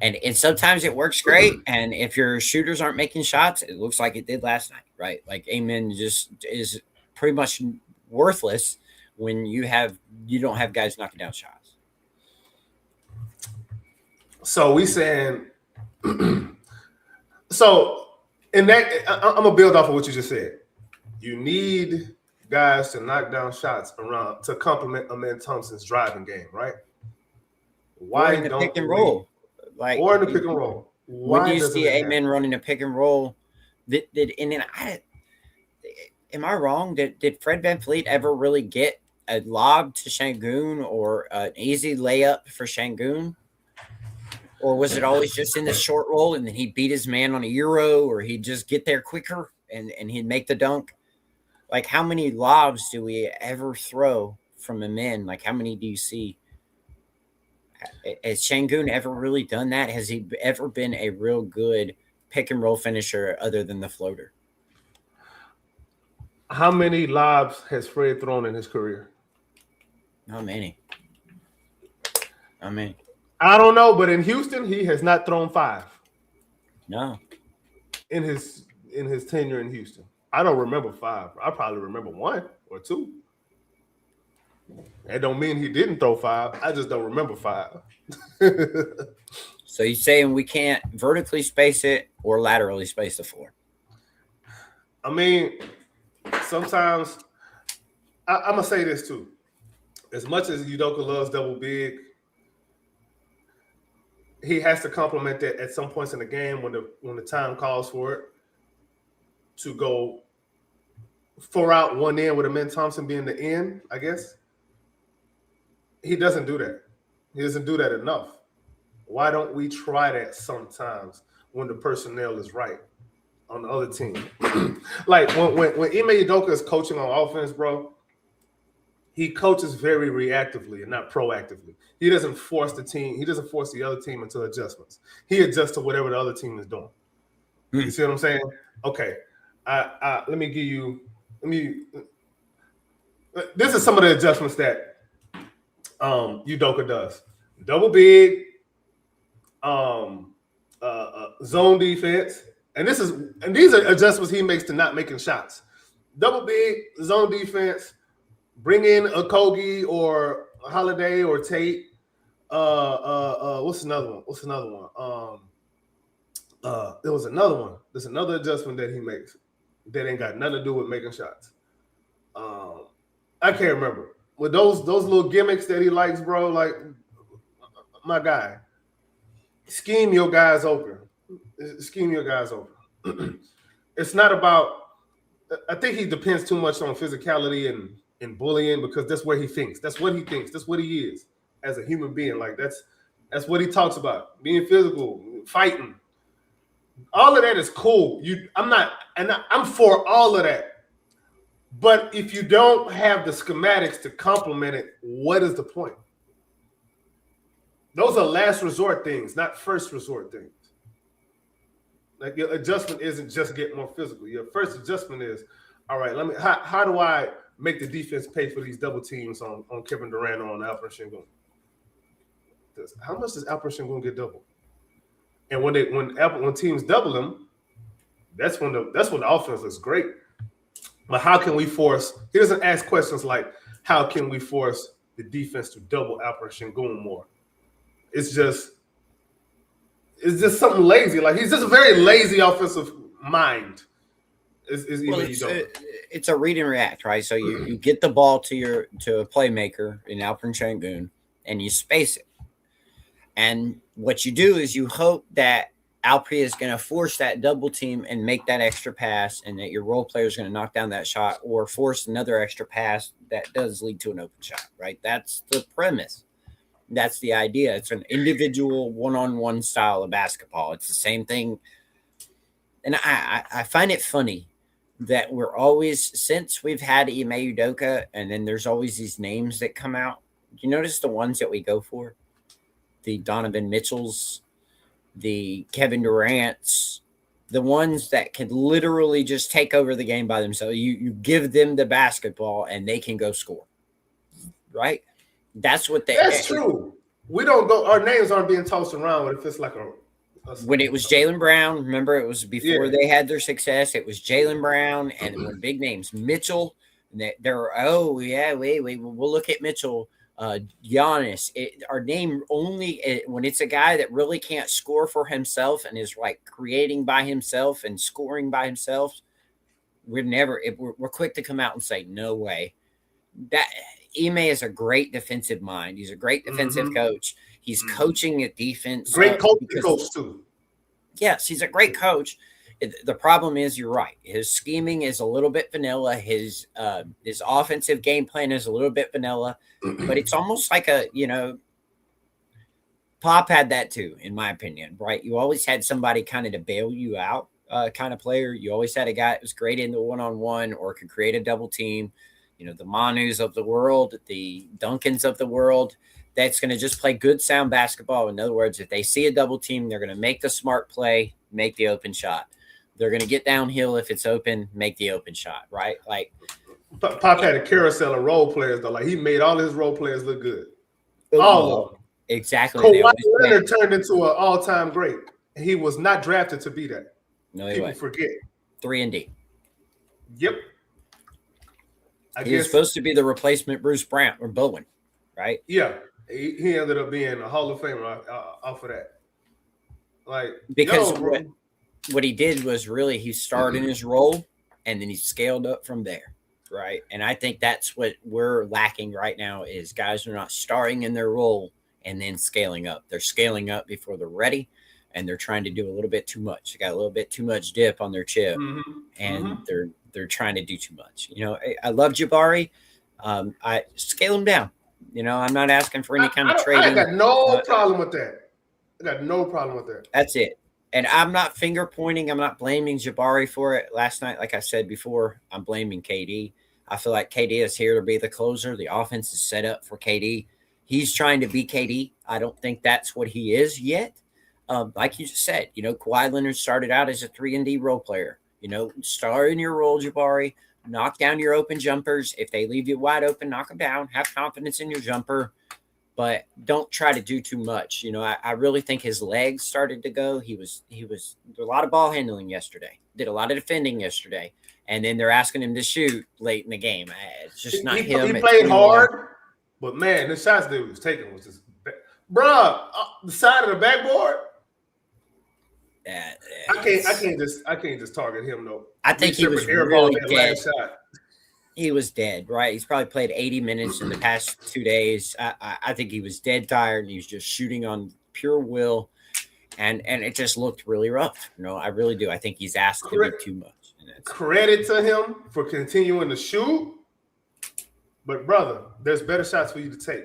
And sometimes it works great. And if your shooters aren't making shots, it looks like it did last night, right? Like Amen just is pretty much worthless when you don't have guys knocking down shots. So we saying so in that I'm gonna build off of what you just said. You need guys to knock down shots around to complement Amen Thompson's driving game, right? Why don't pick and roll? Like, or in the pick and roll. When do you see Amen running a pick and roll? Am I wrong? Did Fred VanVleet ever really get a lob to Şengün or an easy layup for Şengün? Or was it always just in the short roll and then he'd beat his man on a Euro, or he'd just get there quicker and he'd make the dunk? Like, how many lobs do we ever throw from a men? Like, how many do you see? Has Şengün ever really done that? Has he ever been a real good pick and roll finisher other than the floater? How many lobs has Fred thrown in his career? Not many. I mean, I don't know, but in Houston, he has not thrown 5 no. in his tenure in Houston. I don't remember 5. I probably remember 1 or 2. That don't mean he didn't throw 5. I just don't remember 5. So you're saying we can't vertically space it or laterally space the floor? I mean, sometimes I'm gonna say this too. As much as Udoka loves double big, he has to complement that at some points in the game when the time calls for it, to go 4 out, 1 in with Amen Thompson being the end, I guess. He doesn't do that. He doesn't do that enough. Why don't we try that sometimes when the personnel is right on the other team? Like when Ime Udoka is coaching on offense, bro, he coaches very reactively and not proactively. He doesn't force the team. He doesn't force the other team into adjustments. He adjusts to whatever the other team is doing. You see what I'm saying? Okay. Let me give you. This is some of the adjustments that Udoka does. Double big, zone defense, and these are adjustments he makes to not making shots. Double big, zone defense. Bring in a Kogi or a Holiday or Tate. What's another one? There was another one. There's another adjustment that he makes that ain't got nothing to do with making shots. I can't remember. With those little gimmicks that he likes, bro, like, my guy, scheme your guys open. Scheme your guys open. It's not about, I think he depends too much on physicality and bullying, because that's where he thinks. That's what he thinks. That's what he is as a human being. Like, that's what he talks about. Being physical, fighting. All of that is cool. I'm for all of that. But if you don't have the schematics to complement it, what is the point? Those are last resort things, not first resort things. Like, your adjustment isn't just get more physical. Your first adjustment is, all right, how do I make the defense pay for these double teams on Kevin Durant or on Alperen Şengün? How much does Alperen Şengün get doubled? And when teams double him, that's when the offense is great. But how can we force? He doesn't ask questions like, how can we force the defense to double Alperen Şengün more? It's just something lazy. Like, he's just a very lazy offensive mind. It's a read and react, right? So you get the ball to a playmaker in Alperen Şengün and you space it. And what you do is you hope that Alpre is going to force that double team and make that extra pass, and that your role player is going to knock down that shot or force another extra pass that does lead to an open shot, right? That's the premise. That's the idea. It's an individual one-on-one style of basketball. It's the same thing. And I find it funny that we're always, since we've had Ime Udoka, and then there's always these names that come out. You notice the ones that we go for? The Donovan Mitchells, the Kevin Durant's, the ones that can literally just take over the game by themselves. You give them the basketball and they can go score, right? That's what That's true. We don't go. Our names aren't being tossed around if it's like when it was Jaylen Brown. Remember, it was before they had their success. It was Jaylen Brown and when big names Mitchell. We'll look at Mitchell. Giannis, our name only when it's a guy that really can't score for himself and is like creating by himself and scoring by himself. We're quick to come out and say no way. That Ime is a great defensive mind. He's a great defensive coach. He's coaching a defense. Great coach too. Yes, he's a great coach. The problem is, you're right. His scheming is a little bit vanilla. His offensive game plan is a little bit vanilla, but it's almost like Pop had that too, in my opinion. Right? You always had somebody kind of to bail you out, kind of player. You always had a guy that was great in the one-on-one or could create a double team. The Manus of the world, the Duncans of the world. That's going to just play good, sound basketball. In other words, if they see a double team, they're going to make the smart play, make the open shot. They're going to get downhill if it's open, make the open shot, right? Like Pop had a carousel of role players though. Like he made all his role players look good. All of them. Exactly. Kawhi Leonard turned into an all-time great. He was not drafted to be that. No, people forget. 3-and-D. Yep. He was supposed to be the replacement Bruce Brown or Bowen, right? Yeah. He ended up being a Hall of Famer off of that. Like because what he did was really he started in his role and then he scaled up from there, right? And I think that's what we're lacking right now is guys are not starting in their role and then scaling up. They're scaling up before they're ready, and they're trying to do a little bit too much. They got a little bit too much dip on their chip, and they're trying to do too much. I love Jabari. I scale him down. I'm not asking for any kind of trading. I got no problem with that. I got no problem with that. That's it. And I'm not finger pointing. I'm not blaming Jabari for it. Last night, like I said before, I'm blaming KD. I feel like KD is here to be the closer. The offense is set up for KD. He's trying to be KD. I don't think that's what he is yet. Like you just said, Kawhi Leonard started out as a 3-and-D role player. Start in your role, Jabari. Knock down your open jumpers. If they leave you wide open, knock them down. Have confidence in your jumper, but don't try to do too much. I really think his legs started to go. He was a lot of ball handling yesterday. Did a lot of defending yesterday, and then they're asking him to shoot late in the game. It's just not him. He played hard, but man, the shots that he was taking was just, the side of the backboard. I can't just target him though. I think he was really dead. He was dead, right? He's probably played 80 minutes in the past 2 days. I think he was dead tired. He was just shooting on pure will, and it just looked really rough. I really do. I think he's asked to do too much. Credit to him for continuing to shoot, but brother, there's better shots for you to take.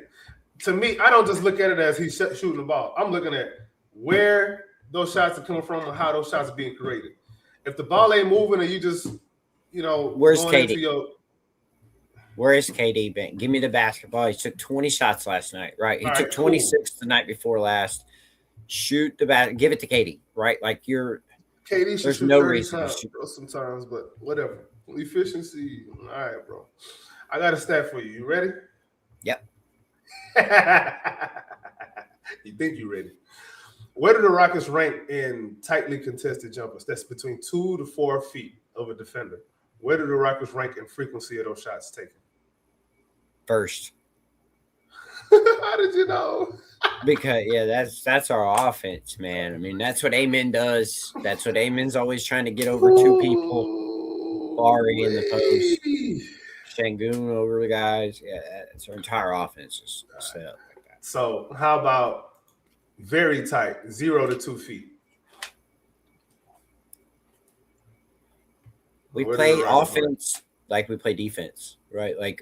To me, I don't just look at it as he's shooting the ball. I'm looking at where those shots are coming from and how those shots are being created. If the ball ain't moving and you just, where's KD? Where is KD been? Give me the basketball. He took 20 shots last night, right? He took 26 the night before last. Shoot the bat. Give it to KD, right? Like KD should there's shoot no 30 reason times, bro, sometimes, but whatever. Efficiency. All right, bro. I got a stat for you. You ready? Yep. You think you're ready? Where do the Rockets rank in tightly contested jumpers? That's between 2 to 4 feet of a defender. Where do the Rockets rank in frequency of those shots taken? First. How did you know? Because that's our offense, man. I mean, that's what Amen does. That's what Amen's always trying to get over two people. Bari in the post, Şengün over the guys. Yeah, that's our entire offense is set up like that. So how about very tight, 0 to 2 feet? We play offense like we play defense, right? Like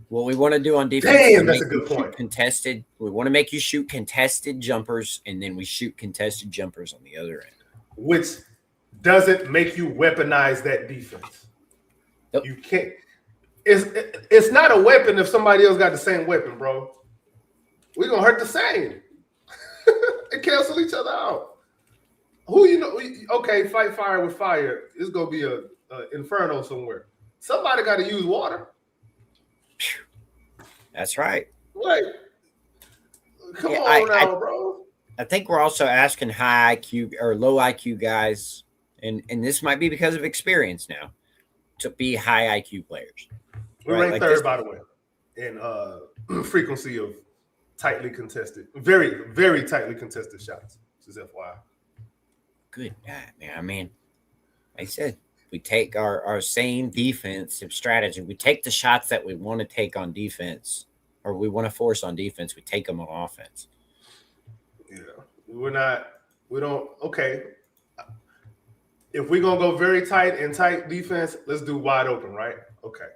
what we want to do on defense. Damn, that's a good point. Contested. We want to make you shoot contested jumpers, and then we shoot contested jumpers on the other end. Which doesn't make you weaponize that defense. Nope. You can't. It's not a weapon if somebody else got the same weapon, bro. We're gonna hurt the same. And cancel each other out. Okay, fight fire with fire. It's gonna be a inferno somewhere. Somebody got to use water. That's right. Like, come on now, bro. I think we're also asking high IQ or low IQ guys, and this might be because of experience now, to be high IQ players. We ranked third, by the way, in frequency of tightly contested, very, very tightly contested shots. This is FYI. Good God, man. I mean, like I said, we take our same defensive strategy. We take the shots that we want to take on defense, or we want to force on defense. We take them on offense. Yeah, okay. if we're gonna go very tight defense, let's do wide open, right? Okay.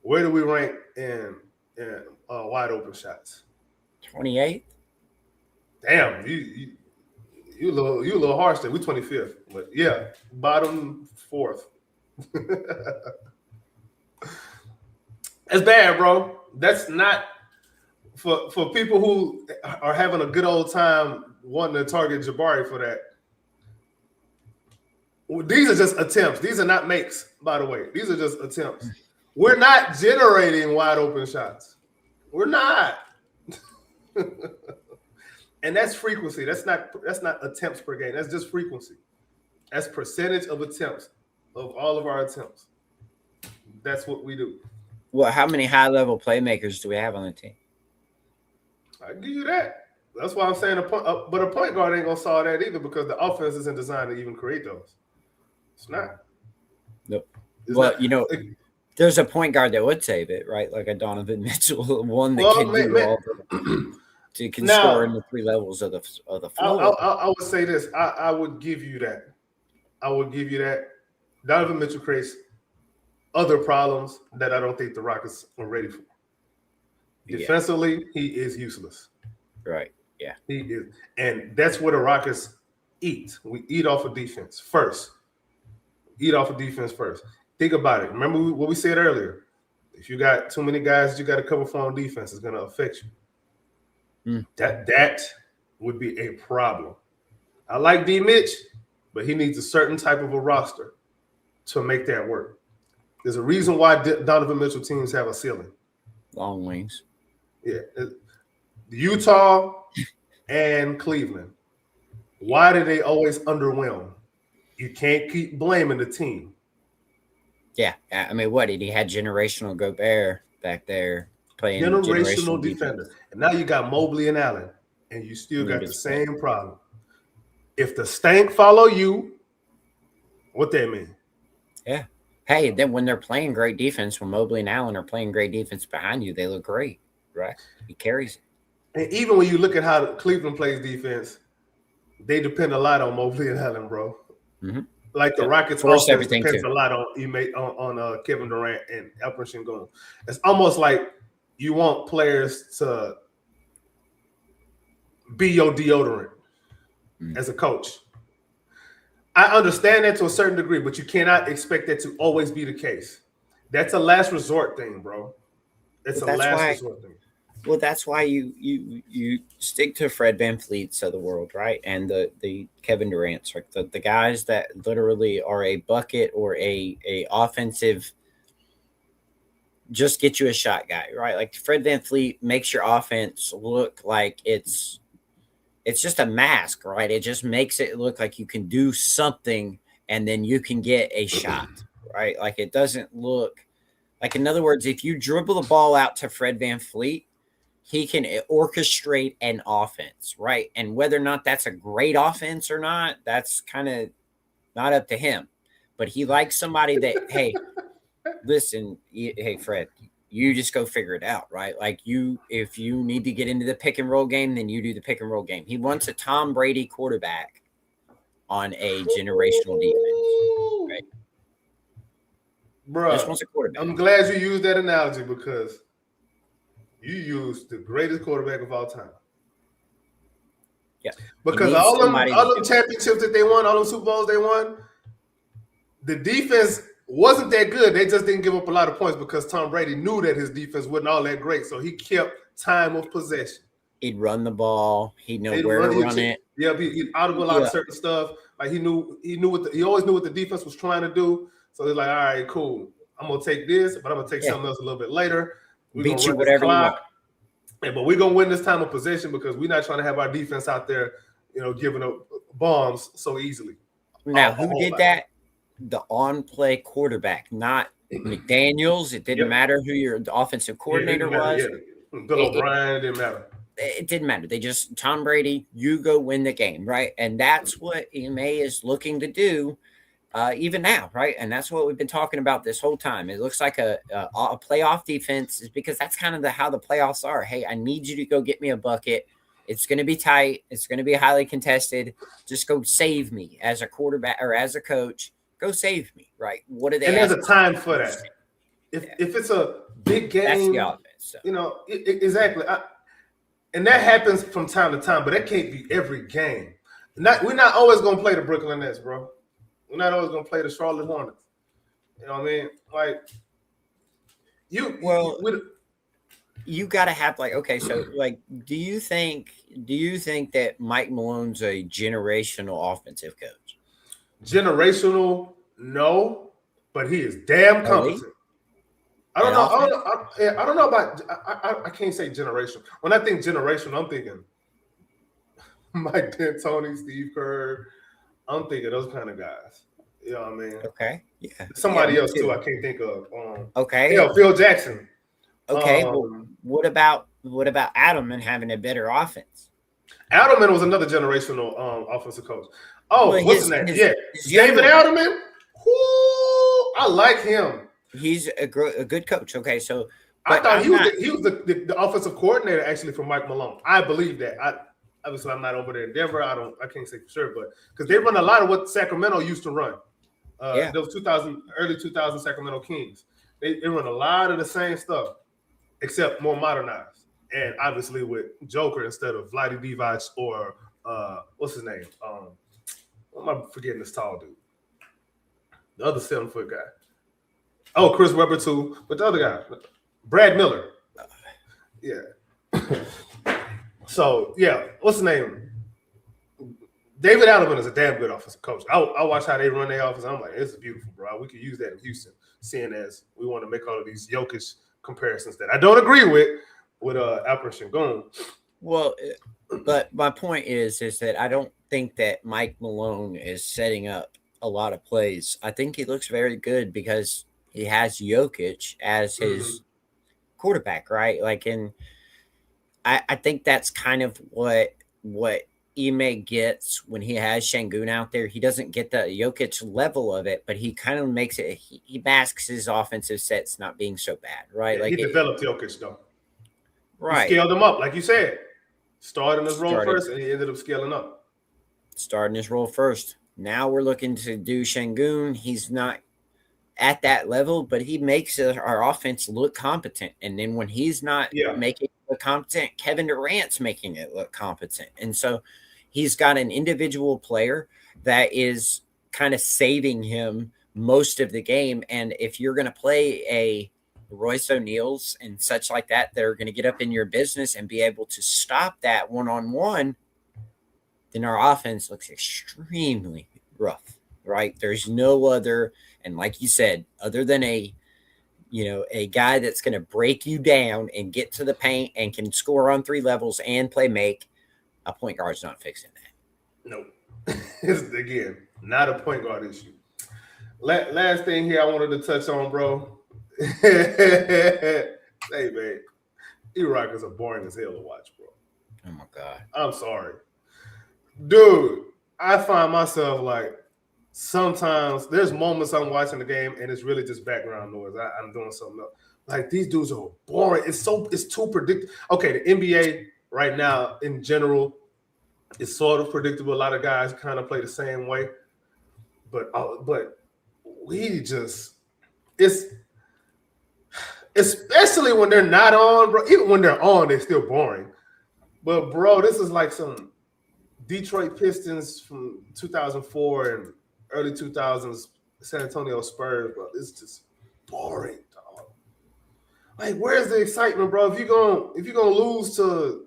Where do we rank in wide open shots? 28th. Damn, you a little harsh there. We 25th, but yeah, bottom fourth. That's bad, bro. That's not for people who are having a good old time wanting to target Jabari for that. These are just attempts. These are not makes, by the way. These are just attempts. We're not generating wide open shots. We're not. And that's frequency. That's not attempts per game. That's just frequency. That's percentage of attempts of all of our attempts. That's what we do. Well, how many high-level playmakers do we have on the team? I give you that. That's why I'm saying but a point guard ain't gonna solve that either because the offense isn't designed to even create those. It's not. Nope. It's well, not. There's a point guard that would save it, right? Like a Donovan Mitchell, one that can do all can score in the three levels of the floor. I would say this. I would give you that. I would give you that. Donovan Mitchell creates other problems that I don't think the Rockets are ready for. Defensively, he is useless. Right. Yeah. He is. And that's where the Rockets eat. We eat off of defense first. Eat off of defense first. Think about it. Remember what we said earlier. If you got too many guys you got to cover for on defense, it's going to affect you. That would be a problem. I like D. Mitch, but he needs a certain type of a roster to make that work. There's a reason why Donovan Mitchell teams have a ceiling. Long wings. Yeah. Utah and Cleveland. Why do they always underwhelm? You can't keep blaming the team. Yeah. I mean, what? He had generational Gobert back there playing generational defender. And now you got Mobley and Allen, and you still got the same problem. If the stank follow you, what that mean? Yeah. Hey, then when they're playing great defense, when Mobley and Allen are playing great defense behind you, they look great, right? He carries it. And even when you look at how Cleveland plays defense, they depend a lot on Mobley and Allen, bro. Mm-hmm. Like the Rockets offense depends a lot on Kevin Durant and Alperen Sengun. It's almost like you want players to be your deodorant as a coach. I understand that to a certain degree, but you cannot expect that to always be the case. That's a last resort thing, bro. It's a last resort thing. Well, that's why you stick to Fred VanVleets of the world, right? And the Kevin Durant's, like the guys that literally are a bucket or a offensive, just get you a shot guy, right? Like Fred VanVleet makes your offense look like it's just a mask, right? It just makes it look like you can do something and then you can get a shot, right? Like it doesn't look like, in other words, if you dribble the ball out to Fred VanVleet, he can orchestrate an offense, right? And whether or not that's a great offense or not, that's kind of not up to him. But he likes somebody that, hey, listen, hey, Fred, you just go figure it out, right? Like if you need to get into the pick and roll game, then you do the pick and roll game. He wants a Tom Brady quarterback on a generational defense, right? Bro, just wants a quarterback. I'm glad you used that analogy because you used the greatest quarterback of all time. Yeah. Because all them championships that they won, all them Super Bowls they won, the defense wasn't that good. They just didn't give up a lot of points because Tom Brady knew that his defense wasn't all that great. So he kept time of possession. He'd run the ball. He'd know where to run it. Yeah, he'd audible a lot of certain stuff. Like he always knew what the defense was trying to do. So he's like, all right, cool. I'm gonna take this, but I'm gonna take something else a little bit later. Beat you whatever you want. Yeah, but we're gonna win this time of possession because we're not trying to have our defense out there, giving up bombs so easily. Now, who did that? The on-play quarterback, not McDaniels. It didn't matter who your offensive coordinator was. Bill O'Brien, it didn't matter. It didn't matter. They just, Tom Brady, you go win the game, right? And that's what EMA is looking to do even now, right? And that's what we've been talking about this whole time. It looks like a playoff defense is because that's kind of how the playoffs are. Hey, I need you to go get me a bucket. It's going to be tight. It's going to be highly contested. Just go save me as a quarterback or as a coach. Go save me, right? What are they? And there's a asking time us for to that. do? If it's a big That's game, the offense. So. Exactly. And that happens from time to time, but that can't be every game. We're not always gonna play the Brooklyn Nets, bro. We're not always gonna play the Charlotte Hornets. You know what I mean? Like you got to have like, okay, so like, do you think that Mike Malone's a generational offensive coach? Generational, no, but he is damn competent. I don't know about. I can't say generational. When I think generational, I'm thinking Mike D'Antoni, Steve Kerr. I'm thinking those kind of guys. You know what I mean? Okay. Yeah. Somebody else too. I can't think of. Okay. Phil Jackson. Okay. Well, what about Adelman having a better offense? Adelman was another generational offensive coach. Oh, well, what's his name? David Adelman. Whoo, I like him. He's a good coach. Okay, so I thought he was the offensive coordinator actually for Mike Malone. I believe that. Obviously I'm not over there in Denver. I can't say for sure, but because they run a lot of what Sacramento used to run. Those early 2000 Sacramento Kings. They run a lot of the same stuff, except more modernized. And obviously with Joker instead of Vlade Divac or what's his name? What am I forgetting this tall dude? The other 7-foot guy. Oh, Chris Webber too, but the other guy, Brad Miller. Yeah. So yeah, what's the name? David Adelman is a damn good offensive coach. I watch how they run their offense. I'm like, this is beautiful, bro. We could use that in Houston, seeing as we want to make all of these Jokic comparisons that I don't agree with Alperen Sengun. Well, but my point is that I don't think that Mike Malone is setting up a lot of plays. I think he looks very good because he has Jokic as his quarterback, right? Like, and I think that's kind of what Ime gets when he has Sengun out there. He doesn't get the Jokic level of it, but he kind of makes it. He masks his offensive sets not being so bad, right? Yeah, like he developed Jokic though. Right, he scaled him up, like you said. Started his role first, and he ended up scaling up. Starting his role first. Now we're looking to do Sengun. He's not at that level, but he makes our offense look competent. And then when he's not making it look competent, Kevin Durant's making it look competent. And so he's got an individual player that is kind of saving him most of the game. And if you're going to play a Royce O'Neal's and such like that are going to get up in your business and be able to stop that one-on-one, then our offense looks extremely rough, right? There's no other, and like you said, other than a guy that's going to break you down and get to the paint and can score on 3 levels and play make, a point guard's not fixing that. No. It's, again, not a point guard issue. Last thing here I wanted to touch on, bro. Hey, man. E-Rockets are boring as hell to watch, bro. Oh, my God. I'm sorry. Dude, I find myself like sometimes there's moments I'm watching the game and it's really just background noise. I'm doing something else. Like these dudes are boring. It's too predictable. Okay, the NBA right now in general is sort of predictable. A lot of guys kind of play the same way, but we just it's especially when they're not on, bro. Even when they're on, they're still boring. But bro, this is like some Detroit Pistons from 2004 and early 2000s San Antonio Spurs, bro. It's just boring, dog. Like, where's the excitement, bro? If you're gonna lose to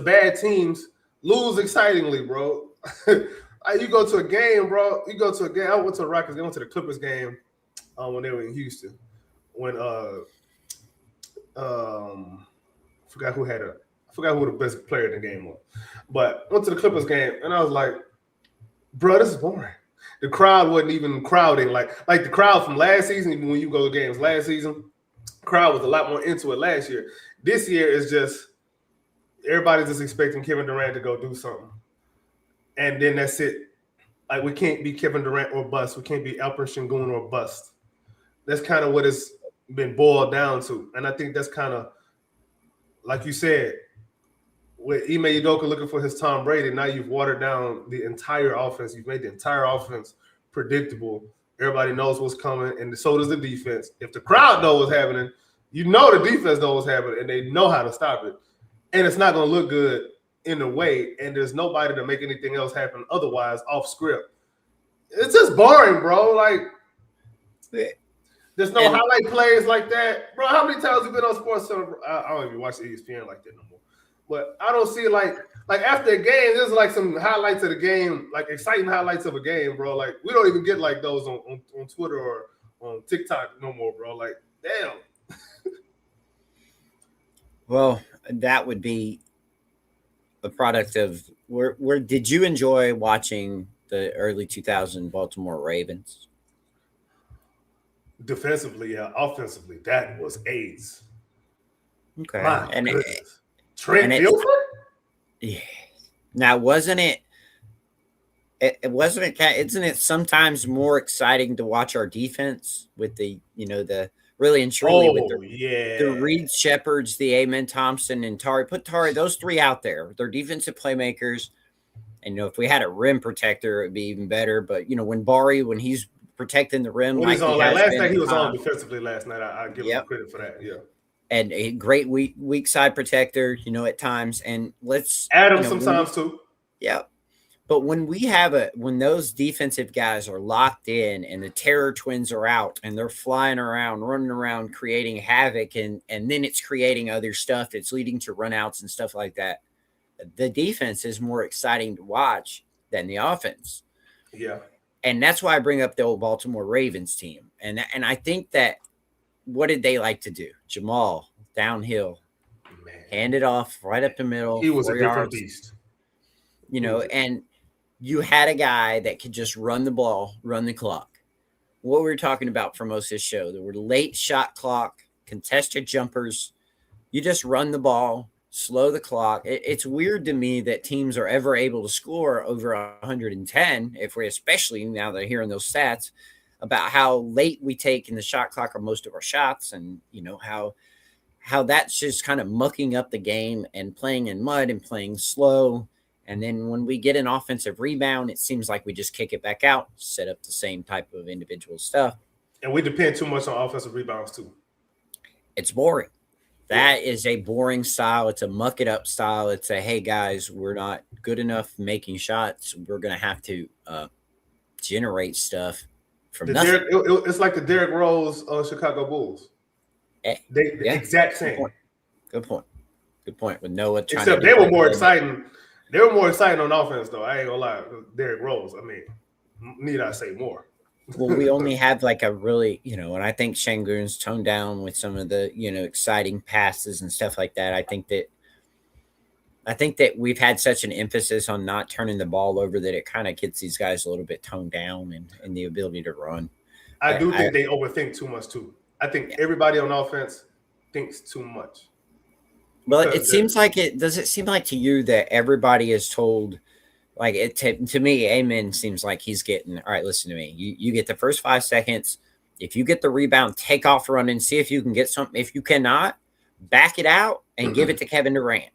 bad teams, lose excitingly, bro. You go to a game, bro. You go to a game. I went to the Rockets. I went to the Clippers game when they were in Houston. When I forgot who the best player in the game was. But went to the Clippers game, and I was like, bro, this is boring. The crowd wasn't even crowding. Like the crowd from last season, even when you go to games last season, crowd was a lot more into it last year. This year is just everybody's just expecting Kevin Durant to go do something. And then that's it. Like, we can't be Kevin Durant or bust. We can't be Alperen Sengun or bust. That's kind of what it's been boiled down to. And I think that's kind of, like you said, with Ime Udoka looking for his Tom Brady, now you've watered down the entire offense. You've made the entire offense predictable. Everybody knows what's coming, and so does the defense. If the crowd knows what's happening, you know the defense knows what's happening, and they know how to stop it. And it's not going to look good in a way, and there's nobody to make anything else happen otherwise off script. It's just boring, bro. Like, there's no highlight plays like that. Bro, how many times have you been on Sports Center? I don't even watch ESPN like that no more. But I don't see like after a game, there's like some highlights of the game, like exciting highlights of a game, bro. Like we don't even get like those on Twitter or on TikTok no more, bro. Like, damn. Well, that would be a product of where did you enjoy watching the early 2000 Baltimore Ravens? Defensively, yeah. Offensively, that was AIDS. Okay. My and goodness. Trent Dilfer? Yeah. Now, wasn't it? Isn't it sometimes more exciting to watch our defense with the really and truly with the Reed Shepherds, the Amen Thompson, and Tari? Put those three out there. They're defensive playmakers. And if we had a rim protector, it'd be even better. But when he's protecting the rim, last night he was on defensively. Last night, I give him credit for that. Yeah. And a great weak side protector, at times. And let's Adam sometimes too. Yeah. But when those defensive guys are locked in and the Terror Twins are out and they're flying around, running around, creating havoc, and then it's creating other stuff. It's leading to runouts and stuff like that. The defense is more exciting to watch than the offense. Yeah. And that's why I bring up the old Baltimore Ravens team. And I think that what did they like to do? Jamal, downhill, hand it off right up the middle. He was a different beast. And you had a guy that could just run the ball, run the clock. What we were talking about for most of this show, there were late shot clock, contested jumpers. You just run the ball, slow the clock. It's weird to me that teams are ever able to score over 110, especially now they're hearing those stats about how late we take in the shot clock on most of our shots, and how that's just kind of mucking up the game and playing in mud and playing slow. And then when we get an offensive rebound, it seems like we just kick it back out, set up the same type of individual stuff. And we depend too much on offensive rebounds too. It's boring. That is a boring style. It's a muck it up style. It's a, hey guys, we're not good enough making shots. We're going to have to generate stuff from nothing. It's like the Derrick Rose Chicago Bulls. The exact same. Good point. With Noah trying Except they were more exciting. They were more exciting on offense, though. I ain't gonna lie. Derrick Rose. I mean, need I say more? Well, we only have like a really, and I think Şengün's toned down with some of the, exciting passes and stuff like that. I think that we've had such an emphasis on not turning the ball over that it kind of gets these guys a little bit toned down and the ability to run. I do think they overthink too much too. I think everybody on offense thinks too much. Well, it seems like does it seem like to you that everybody is told, like to me, Amen seems like he's getting, all right, listen to me. You get the first 5 seconds. If you get the rebound, take off running, see if you can get something. If you cannot, back it out and give it to Kevin Durant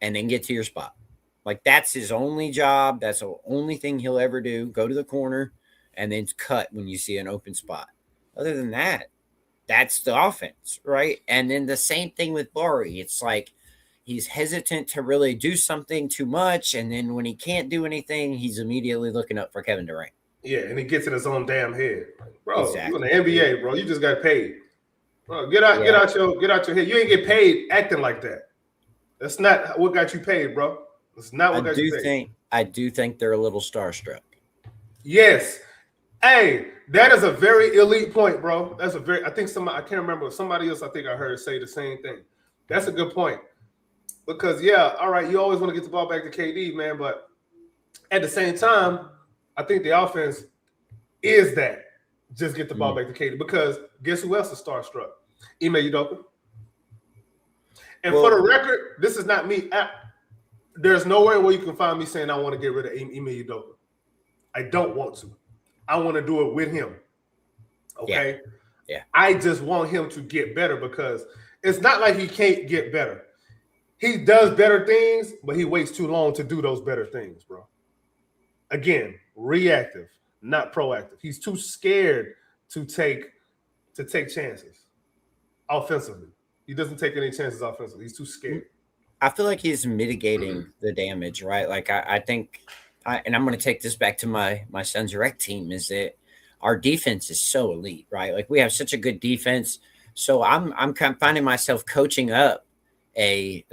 and then get to your spot. Like that's his only job. That's the only thing he'll ever do. Go to the corner and then cut when you see an open spot. Other than that, that's the offense, right? And then the same thing with Bari. It's like he's hesitant to really do something too much, and then when he can't do anything, he's immediately looking up for Kevin Durant. Yeah, and he gets in his own damn head, bro. Exactly. You in the NBA, bro. You just got paid, bro. Get out your head. You ain't get paid acting like that. That's not what got you paid, bro. That's not what got you paid. I do think they're a little starstruck. Yes. Hey, that is a very elite point, bro. I can't remember, somebody else I think I heard say the same thing. That's a good point. Because, all right, you always want to get the ball back to KD, man, but at the same time, I think the offense is that. Just get the ball back to KD. Because guess who else is starstruck? Ime Udoka. And for the record, this is not me. There's nowhere where you can find me saying I want to get rid of Ime Udoka. I don't want to. I want to do it with him. Okay? Yeah. I just want him to get better because it's not like he can't get better. he does better things, but he waits too long to do those better things, bro. Again, reactive, not proactive. He's too scared to take chances offensively. He doesn't take any chances offensively. He's too scared. I feel like he's mitigating the damage, right? Like I think, and I'm going to take this back to my Suns rec team, is that our defense is so elite, right? Like we have such a good defense. So I'm kind of finding myself coaching up the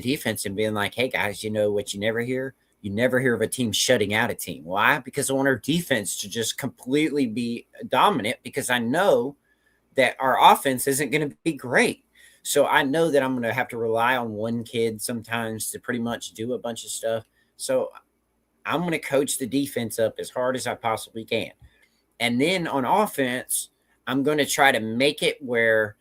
defense and being like, hey guys, you know what you never hear? You never hear of a team shutting out a team. Why? Because I want our defense to just completely be dominant, because I know that our offense isn't going to be great. So I know that I'm going to have to rely on one kid sometimes to pretty much do a bunch of stuff. So I'm going to coach the defense up as hard as I possibly can. And then on offense, I'm going to try to make it where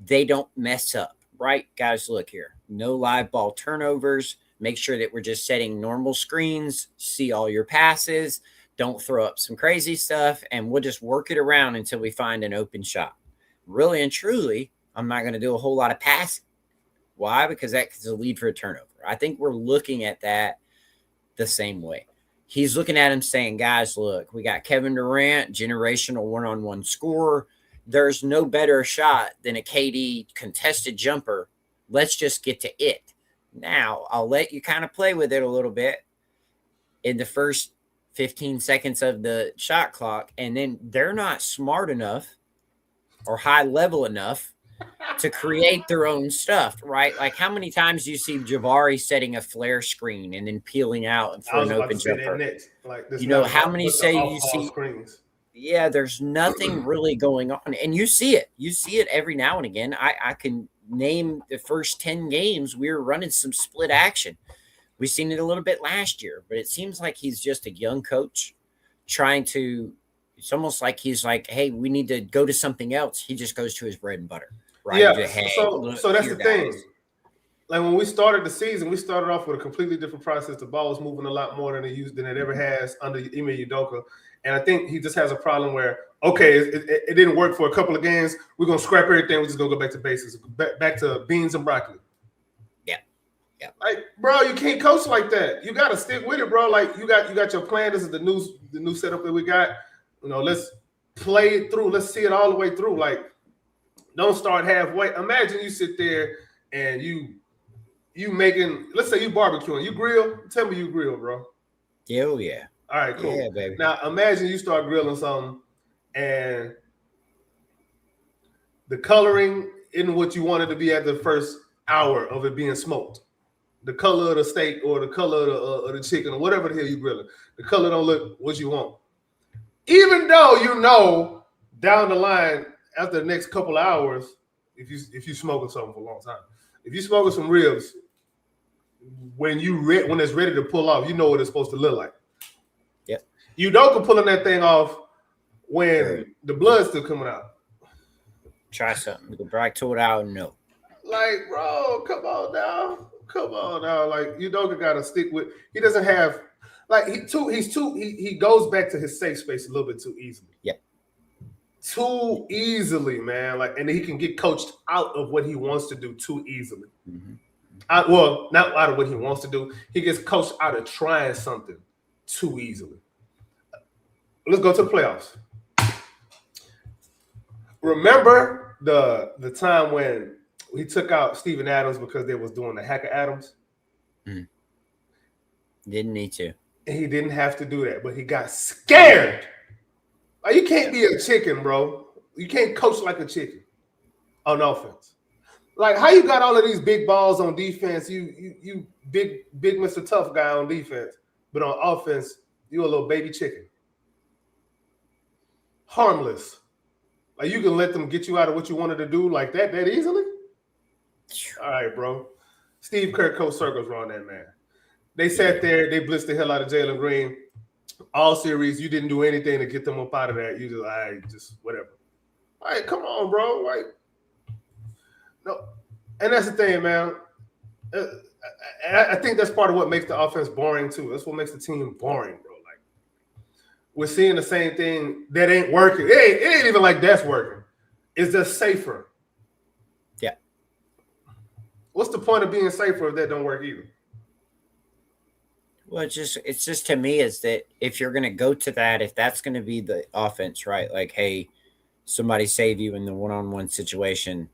they don't mess up, right? Guys, look here. No live ball turnovers. Make sure that we're just setting normal screens, see all your passes, don't throw up some crazy stuff, and we'll just work it around until we find an open shot. Really and truly, I'm not going to do a whole lot of passing. Why? Because that is a lead for a turnover. I think we're looking at that the same way. He's looking at him saying, guys, look, we got Kevin Durant, generational one-on-one scorer. There's no better shot than a KD contested jumper. Let's just get to it. Now, I'll let you kind of play with it a little bit in the first 15 seconds of the shot clock, and then they're not smart enough or high level enough to create their own stuff, right? Like how many times do you see Jabari setting a flare screen and then peeling out for an open jumper? Like, you know, how many say you see screens? Yeah, there's nothing really going on. And you see it. You see it every now and again. I can name the first 10 games we were running some split action. We've seen it a little bit last year, but it seems like he's just a young coach trying to – it's almost like he's like, hey, we need to go to something else. He just goes to his bread and butter. Right? Yeah, so that's the thing. Like when we started the season, we started off with a completely different process. The ball was moving a lot more than it ever has under Ime Udoka. And I think he just has a problem where, okay, it didn't work for a couple of games. We're going to scrap everything. We're just going to go back to basics, back to beans and broccoli. Yeah. Like, bro, you can't coach like that. You got to stick with it, bro. Like you got your plan. This is the new setup that we got. You know, let's play it through. Let's see it all the way through. Like, don't start halfway. Imagine you sit there and you making, let's say you barbecuing, you grill. Tell me you grill, bro. Oh, yeah. All right, cool. Yeah, baby. Now imagine you start grilling something and the coloring isn't what you wanted to be at the first hour of it being smoked. The color of the steak or the color of the chicken or whatever the hell you grilling, the color don't look what you want. Even though you know down the line after the next couple of hours, if you smoking something for a long time, if you smoking some ribs, when it's ready to pull off, you know what it's supposed to look like. Yep. Udoka pulling that thing off when the blood's still coming out. Try something. Go back to it out. No. Like, bro, come on now. Like Udoka got to stick with. He doesn't have like he goes back to his safe space a little bit too easily. Yeah. Too easily, man. Like, and he can get coached out of what he wants to do too easily. Mm-hmm. Well, not out of what he wants to do. He gets coached out of trying something too easily. Let's go to the playoffs. Remember the time when he took out Steven Adams because they was doing the Hacker Adams? Didn't need to. And he didn't have to do that, but he got scared. Like, you can't be a chicken, bro. You can't coach like a chicken on offense. Like, how you got all of these big balls on defense? You big Mr. Tough guy on defense, but on offense, you a little baby chicken. Harmless. Like, you can let them get you out of what you wanted to do like that easily? All right, bro. Steve Kerr coach circles around that man. They sat there, they blitzed the hell out of Jalen Green. All series, you didn't do anything to get them up out of that. You just whatever. All right, come on, bro. Like, no. And that's the thing, man. I think that's part of what makes the offense boring, too. That's what makes the team boring, bro. Like, we're seeing the same thing that ain't working. It ain't even like that's working. It's just safer. Yeah. What's the point of being safer if that don't work either? Well, it's just to me is that if you're going to go to that, if that's going to be the offense, right? Like, hey, somebody save you in the one-on-one situation,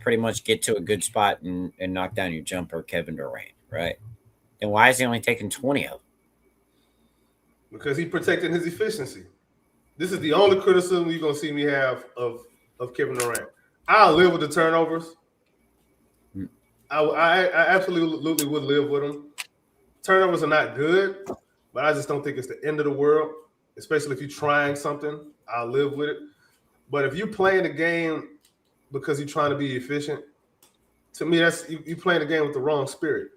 pretty much get to a good spot and knock down your jumper, Kevin Durant, right? Then why is he only taking 20 of them? Because he protected his efficiency. This is the only criticism you're gonna see me have of Kevin Durant. I'll live with the turnovers. I absolutely would live with them. Turnovers are not good, but I just don't think it's the end of the world, especially if you're trying something. I'll live with it. But if you're playing the game because you're trying to be efficient, to me, that's you playing the game with the wrong spirit.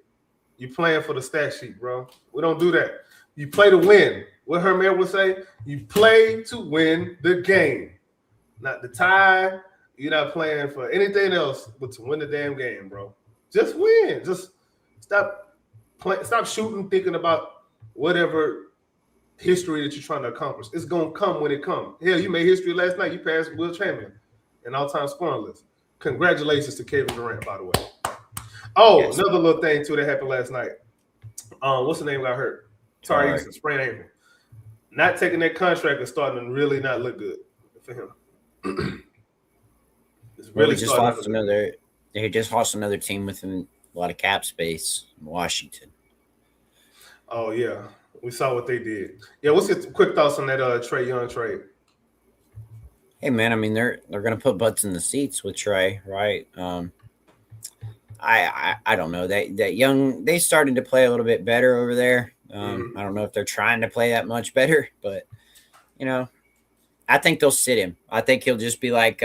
You're playing for the stat sheet, bro. We don't do that. You play to win. What Herman would say, you play to win the game, not the tie. You're not playing for anything else but to win the damn game, bro. Just win. Just stop shooting, thinking about whatever history that you're trying to accomplish. It's gonna come when it comes. Hell, you made history last night. You passed Will Chamberlain in all-time scoring list. Congratulations to Kevin Durant, by the way. Oh, yes. Another little thing too that happened last night. What's the name got hurt? Tari Eason, sprained ankle. Not taking that contract is starting to really not look good for him. It's really just lost another. They just lost another team with a lot of cap space in Washington. Oh yeah, we saw what they did. Yeah, what's your quick thoughts on that Trae Young trade? Hey man, I mean they're gonna put butts in the seats with Trae, right? I don't know that Young, they started to play a little bit better over there. I don't know if they're trying to play that much better, but you know, I think they'll sit him. I think he'll just be like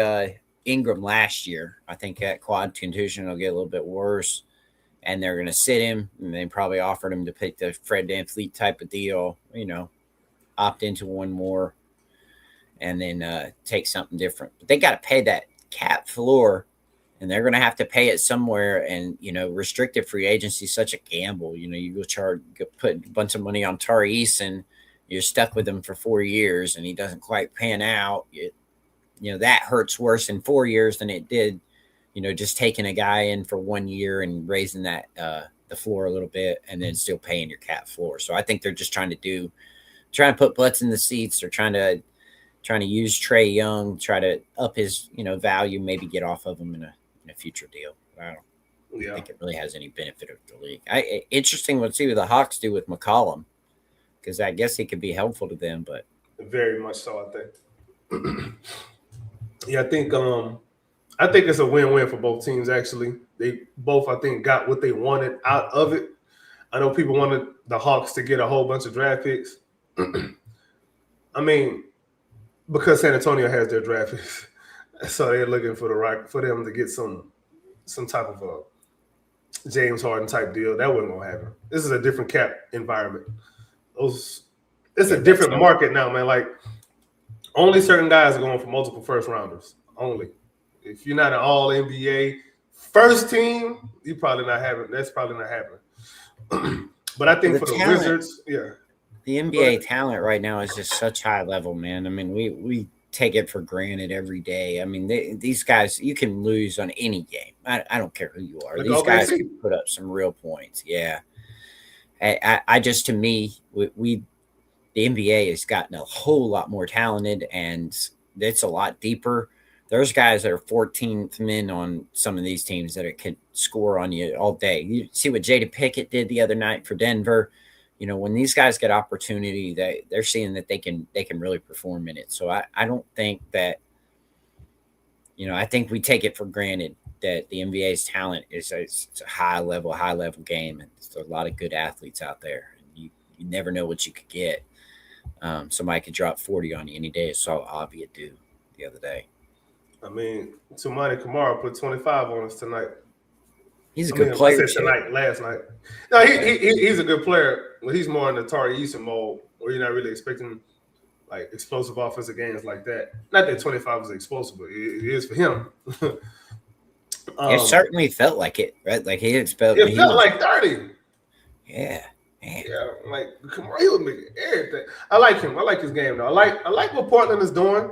Ingram last year. I think that quad contusion will get a little bit worse, and they're going to sit him. And they probably offered him to pick the Fred VanVleet type of deal, you know, opt into one more, and then take something different. But they got to pay that cap floor, and they're going to have to pay it somewhere. And, you know, restricted free agency is such a gamble. You know, you put a bunch of money on Tari Eason, you're stuck with him for 4 years, and he doesn't quite pan out. You know, that hurts worse in 4 years than it did, you know, just taking a guy in for 1 year and raising that the floor a little bit and then still paying your cap floor. So I think they're just trying to put butts in the seats. They're trying to use Trae Young, try to up his, you know, value, maybe get off of him in a future deal. I don't think it really has any benefit of the league. Interesting. We'll see what the Hawks do with McCollum, because I guess he could be helpful to them. But very much so, I think. Yeah, I think it's a win-win for both teams. Actually, they both, I think, got what they wanted out of it. I know people wanted the Hawks to get a whole bunch of draft picks. I mean, because San Antonio has their draft picks, so they're looking for them to get some type of a James Harden type deal. That wasn't gonna happen. This is a different cap environment. It's a different market now, man. Like, only certain guys are going for multiple first rounders. Only. If you're not an all NBA first team, that's probably not happening. But I think for the Wizards, yeah. The NBA talent right now is just such high level, man. I mean, we take it for granted every day. I mean, these guys, you can lose on any game. I don't care who you are. These guys can put up some real points. Yeah. I just, to me, the NBA has gotten a whole lot more talented, and it's a lot deeper. There's guys that are 14th men on some of these teams that can score on you all day. You see what Jada Pickett did the other night for Denver. You know, when these guys get opportunity, they're seeing that they can really perform in it. So I don't think that, you know, I think we take it for granted that the NBA's talent is it's a high level game, and there's a lot of good athletes out there. You never know what you could get. Somebody could drop 40 on you any day. I saw Avia do the other day. I mean, Toumani Camara put 25 on us tonight. He's a good player. Last night. No, he's a good player. Well, he's more in the Tari Eason mode, where you're not really expecting like explosive offensive games like that. Not that 25 is explosive, but it is for him. It certainly felt like it, right? Like he felt like 30. Yeah. Man. Yeah, like Camara, he was making everything. I like him. I like his game though. I like what Portland is doing.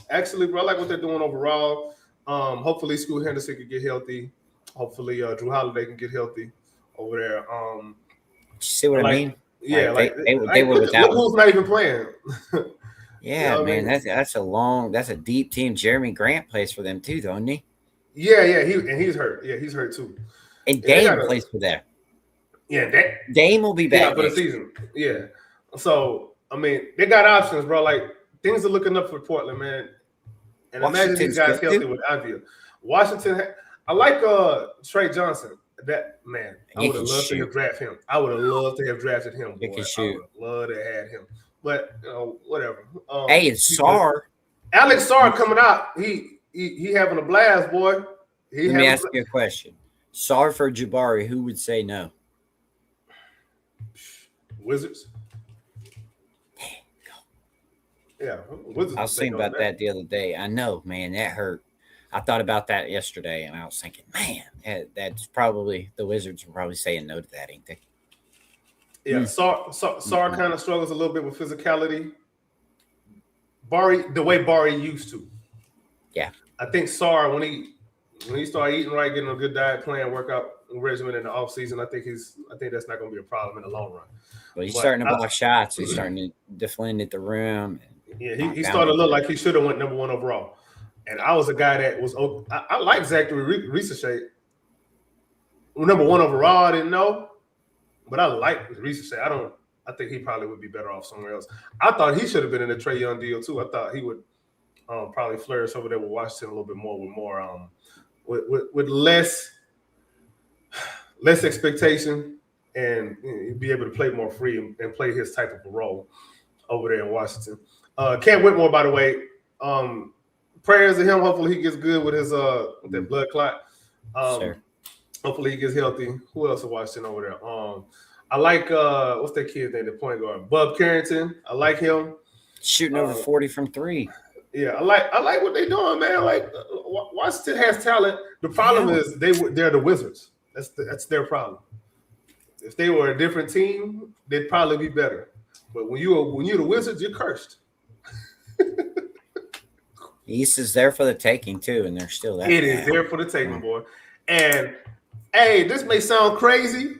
Actually, bro, I like what they're doing overall. Hopefully, Scoot Henderson could get healthy. Hopefully, Drew Holiday can get healthy over there. See what I mean? Yeah, Like, they were look without. who's not even playing. Yeah, what I man, mean? that's a deep team. Jeremy Grant plays for them too, don't he? Yeah, he's hurt. Yeah, he's hurt too. And Yeah, Dame plays for them. Yeah, Dame will be back for the next year. season. Yeah. So I mean, they got options, bro. Like things are looking up for Portland, man. And imagine these Washington's guys good, healthy too. with Avia. Washington, I like Trey Johnson. That man, I He would have can loved to shoot. have drafted him. I would have loved to have drafted him. He Boy. can I shoot. would have loved to have had him. But whatever. Hey, it's Sarr. Alex Sarr coming out. He having a blast, boy. Let me ask you a question. Sarr for Jabari, who would say no? Wizards. Yeah, Wizards. I was thinking about that the other day. I know, man, that hurt. I thought about that yesterday, and I was thinking, man, that's probably the Wizards are probably saying no to that, ain't they? Yeah, Sarr kind of struggles a little bit with physicality. The way Bari used to. Yeah, I think Sarr when he started eating right, getting a good diet, playing workout regimen in the offseason, I think that's not going to be a problem in the long run. but he's starting to block shots. He's starting to defend at the rim. Yeah, he started to look like he should have went number 1 overall. And I was a guy that was I like Zachary Ricochet. Number 1 overall, I didn't know, but I like Ricochet. I think he probably would be better off somewhere else. I thought he should have been in the Trae Young deal too. I thought he would probably flourish over there with Washington a little bit more with less expectation and be able to play more free and play his type of a role over there in Washington. Cam Whitmore, by the way, prayers to him. Hopefully he gets good with his with that blood clot. Sure. Hopefully he gets healthy. Who else is Washington over there? I like what's that kid's name? The point guard, Bub Carrington. I like him Shooting over 40 from 3. Yeah, I like what they're doing, man. Like Washington has talent. The problem is they're the Wizards. That's their problem. If they were a different team, they'd probably be better. But when you're the Wizards, you're cursed. East is there for the taking too, and they're still that. It is there for the taking, boy. And hey, this may sound crazy.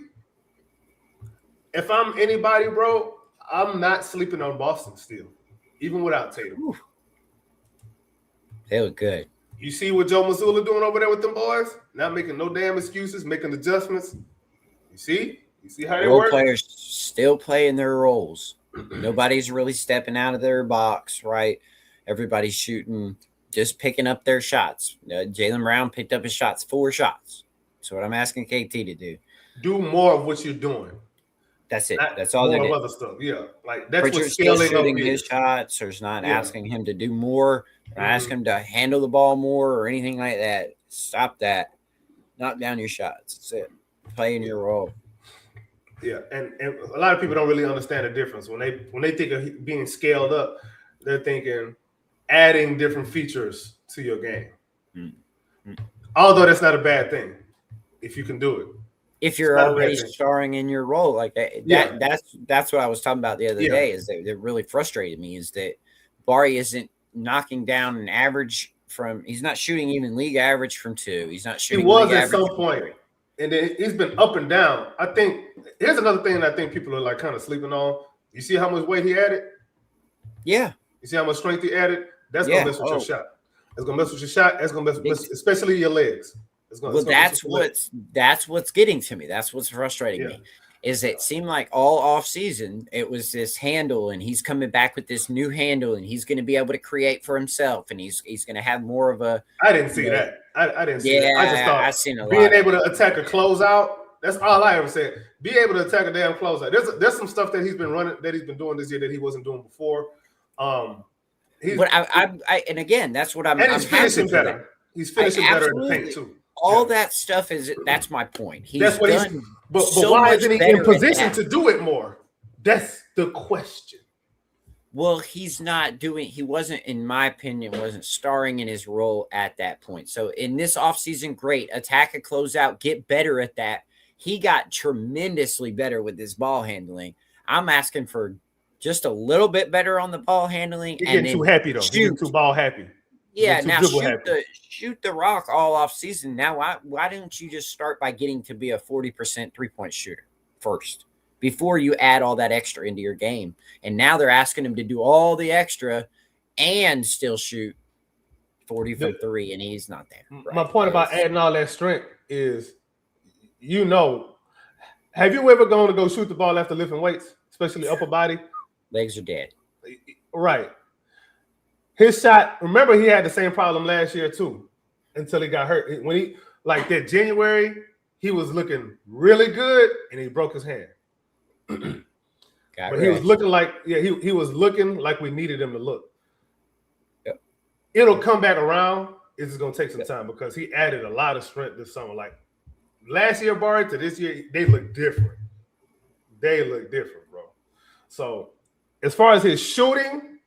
If I'm anybody, bro, I'm not sleeping on Boston still, even without Tatum. Ooh. They look good. You see what Joe Mazzulla doing over there with them boys? Not making no damn excuses, making adjustments. You see how they Role work? players still playing their roles. Nobody's really stepping out of their box, right? Everybody's shooting, just picking up their shots. Jaylen Brown picked up his shots, 4 shots. So what I'm asking KT to do. Do more of what you're doing. That's it. Not That's all they more did. of other stuff. Yeah, like that's Pritchard's what still scaling up shooting is. his shots. Or not Yeah. asking him to do more. Or ask him to handle the ball more or anything like that. Stop that. Knock down your shots. That's it. Play in your role. Yeah, and a lot of people don't really understand the difference when they think of being scaled up. They're thinking adding different features to your game. Mm-hmm. Although that's not a bad thing if you can do it. If you're not a bad already thing. starring in your role like that, Yeah. that's what I was talking about the other day. Is that really frustrated me is that Bari isn't knocking down an average from. He's not shooting even league average from 2. He's not He shooting. was league at average some from point, 3. and then he's been up and down. I think here's another thing that I think people are like kind of sleeping on. You see how much weight he added? Yeah, You see how much strength he added? That's Yeah. gonna mess with your shot. It's gonna mess with your shot. That's gonna mess especially your legs. well, that's what's getting to me. That's what's frustrating me. Is it seemed like all off season it was this handle, and he's coming back with this new handle, and he's going to be able to create for himself, and he's going to have more of a. I didn't see that. I didn't see that. I just thought I've seen a lot. being able to attack a closeout. That's all I ever said. Be able to attack a damn closeout. There's some stuff that he's been doing this year that he wasn't doing before. But I and again, that's what I'm. And he's finishing happy for better. that. He's finishing better in the Absolutely. paint too. All that stuff is. That's my point. He's That's what done. he's. But so why much isn't he better in at position that. to do it more? That's the question. Well, he's not doing. He wasn't, in my opinion, wasn't starring in his role at that point. So in this offseason, great attack a closeout, get better at that. He got tremendously better with his ball handling. I'm asking for just a little bit better on the ball handling. He's getting too happy though. He's getting too ball happy. Yeah, Too now dribble happy. shoot the rock all off season. Now, why don't you just start by getting to be a 40% 3-point shooter first before you add all that extra into your game? And now they're asking him to do all the extra and still shoot 40 from three, and he's not there. My Right? point about adding all that strength is, have you ever gone to go shoot the ball after lifting weights, especially upper body? Legs are dead. Right. His shot, remember he had the same problem last year too, until he got hurt. When he, like that January, he was looking really good and he broke his hand. But he was looking like, he was looking like we needed him to look. Yep. It'll come back around. It's just gonna take some time because he added a lot of strength this summer. Like last year, Barry, to this year, they look different. They look different, bro. So as far as his shooting,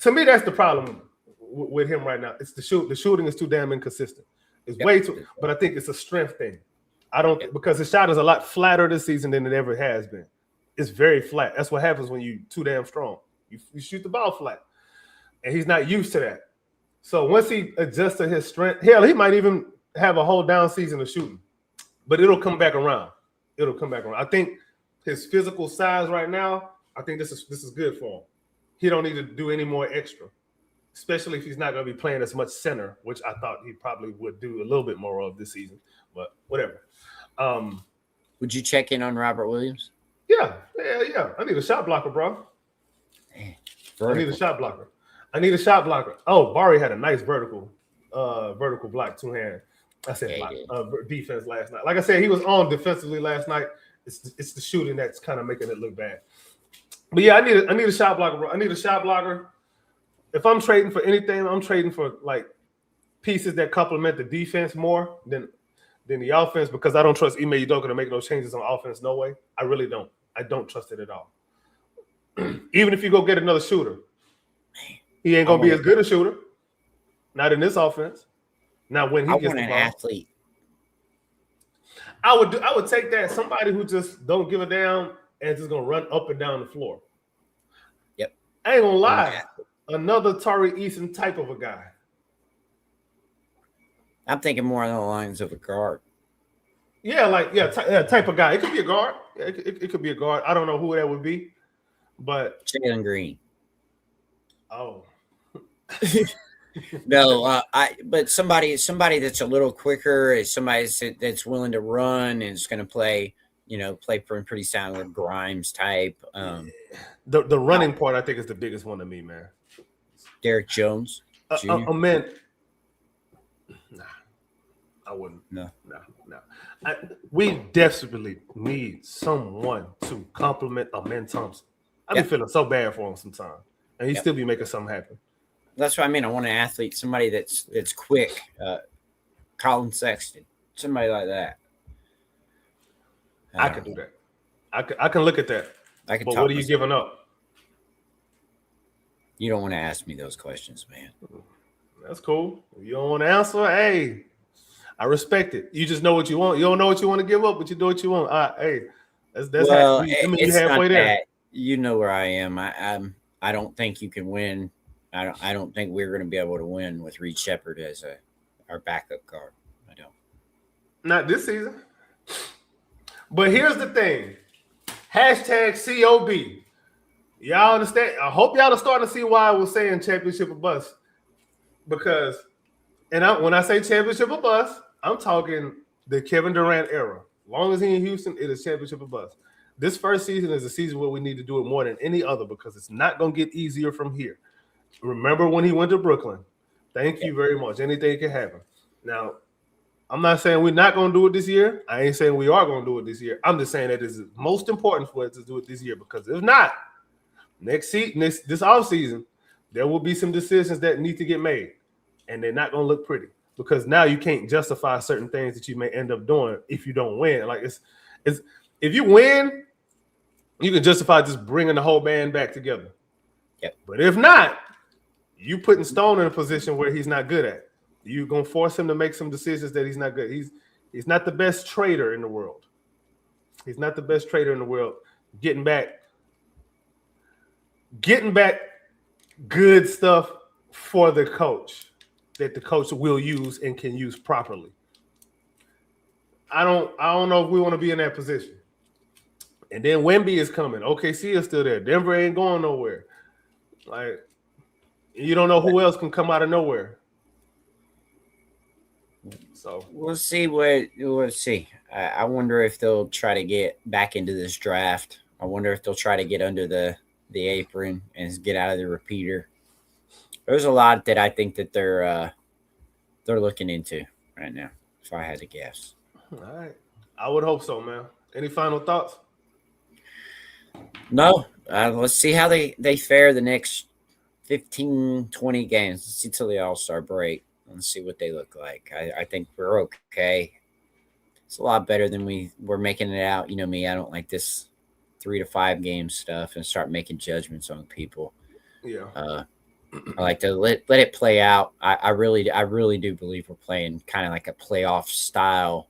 to me, that's the problem with him right now. It's the shooting is too damn inconsistent. It's way too, but I think it's a strength thing. I don't because his shot is a lot flatter this season than it ever has been. It's very flat. That's what happens when you too damn strong. You shoot the ball flat, and he's not used to that. So once he adjusts to his strength, hell, he might even have a whole down season of shooting, but it'll come back around. It'll come back around. I think his physical size right now, I think this is good for him. He don't need to do any more extra, especially if he's not going to be playing as much center, which I thought he probably would do a little bit more of this season. But whatever. Would you check in on Robert Williams? Yeah. I need a shot blocker, bro. I need a shot blocker. Oh, Barry had a nice vertical block, two-hand. I said defense last night. Like I said, he was on defensively last night. It's the shooting that's kind of making it look bad. But yeah, I need a shot blocker, bro. I need a shot blocker. If I'm trading for anything, I'm trading for like pieces that complement the defense more than the offense because I don't trust Ime Udoka to make those changes on offense. No way. I really don't. I don't trust it at all. Even if you go get another shooter, he ain't gonna be as good a shooter. Not in this offense. Not when he gets the ball. Athlete. I would take that. Somebody who just don't give a damn and just gonna run up and down the floor. Yep. I ain't gonna lie. Another Tari Eason type of a guy. I'm thinking more along the lines of a guard. Type of guy. It could be a guard. Yeah, it could be a guard. I don't know who that would be, but Jalen Green. Oh. No, but somebody that's a little quicker, is somebody that's willing to run and is going to play pretty sound with Grimes type. The running part, I think, is the biggest one to me, man. Derek Jones. Man, nah, I wouldn't. No. We desperately need someone to compliment Amen Thompson. I've been feeling so bad for him sometimes, and he still be making something happen. That's what I mean. I want an athlete, somebody that's quick. Colin Sexton, somebody like that. I could do that. I can look at that. But what are you giving up? You don't want to ask me those questions, man. That's cool. If you don't want to answer, hey, I respect it. You just know what you want. You don't know what you want to give up, but you do what you want. Hey, that's well, it's halfway there. That. You know where I am. I don't think you can win. I don't think we're going to be able to win with Reed Shepherd as our backup guard. I don't. Not this season. But here's the thing. #COB. Y'all understand? I hope y'all are starting to see why I was saying championship or bust. Because, when I say championship or bust, I'm talking the Kevin Durant era. As long as he's in Houston, it is championship or bust. This first season is a season where we need to do it more than any other because it's not going to get easier from here. Remember when he went to Brooklyn? Thank you very much. Anything can happen. Now, I'm not saying we're not going to do it this year. I ain't saying we are going to do it this year. I'm just saying that it's most important for us to do it this year because if not, this offseason, there will be some decisions that need to get made, and they're not going to look pretty because now you can't justify certain things that you may end up doing if you don't win. Like it's if you win, you can justify just bringing the whole band back together. Yep. But if not, you putting Stone in a position where he's not good at. You're gonna force him to make some decisions that he's not good. He's not the best trader in the world. He's not the best trader in the world. Getting back good stuff for the coach. that the coach will use and can use properly. I don't know if we want to be in that position. And then Wemby is coming. OKC is still there. Denver ain't going nowhere. Like, you don't know who else can come out of nowhere. So we'll see we'll see. I wonder if they'll try to get back into this draft. I wonder if they'll try to get under the apron and get out of the repeater. There's a lot that I think that they're looking into right now, if I had to guess. all right. I would hope so, man. Any final thoughts? No, let's see how they fare the next 15, 20 games. Let's see till the All-Star break and see what they look like. I think we're okay. It's a lot better than we're making it out. You know me, I don't like this 3 to 5 game stuff and start making judgments on people. Yeah. I like to let it play out. I really do believe we're playing kind of like a playoff style,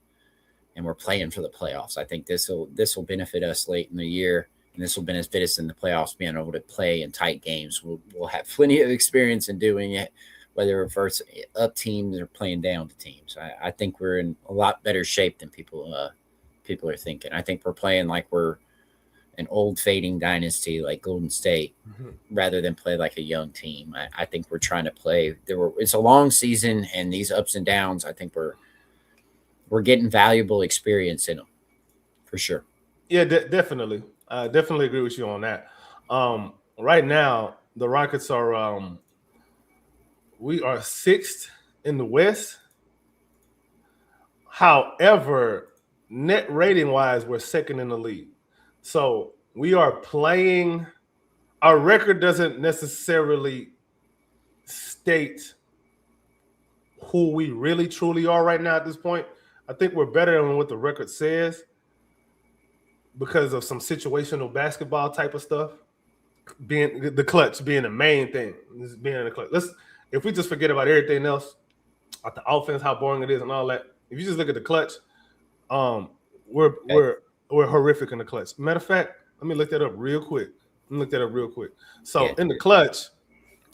and we're playing for the playoffs. I think this will benefit us late in the year, and this will benefit us in the playoffs, being able to play in tight games. We'll have plenty of experience in doing it, whether it's versus up teams or playing down to teams. I think we're in a lot better shape than people are thinking. I think we're playing like we're an old fading dynasty like Golden State, rather than play like a young team. I think we're trying to play. It's a long season, and these ups and downs, I think we're getting valuable experience in them, for sure. Yeah, definitely. I definitely agree with you on that. Right now, the Rockets are we are 6th in the West. However, net rating wise, we're 2nd in the league. So we are playing. Our record doesn't necessarily state who we really truly are right now at this point. I think we're better than what the record says because of some situational basketball type of stuff. Being the clutch being the main thing. This being in the clutch. If we just forget about everything else, about the offense, how boring it is, and all that. If you just look at the clutch, we're horrific in the clutch. Matter of fact, let me look that up real quick. So in the clutch,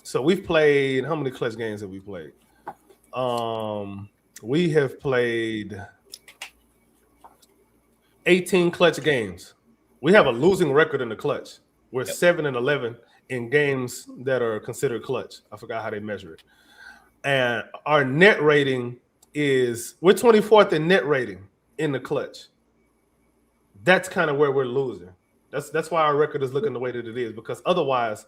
so we've played, how many clutch games have we played? We have played 18 clutch games. We have a losing record in the clutch. We're 7-11 in games that are considered clutch. I forgot how they measure it. And our net rating we're 24th in net rating in the clutch. That's kind of where we're losing. That's why our record is looking the way that it is, because otherwise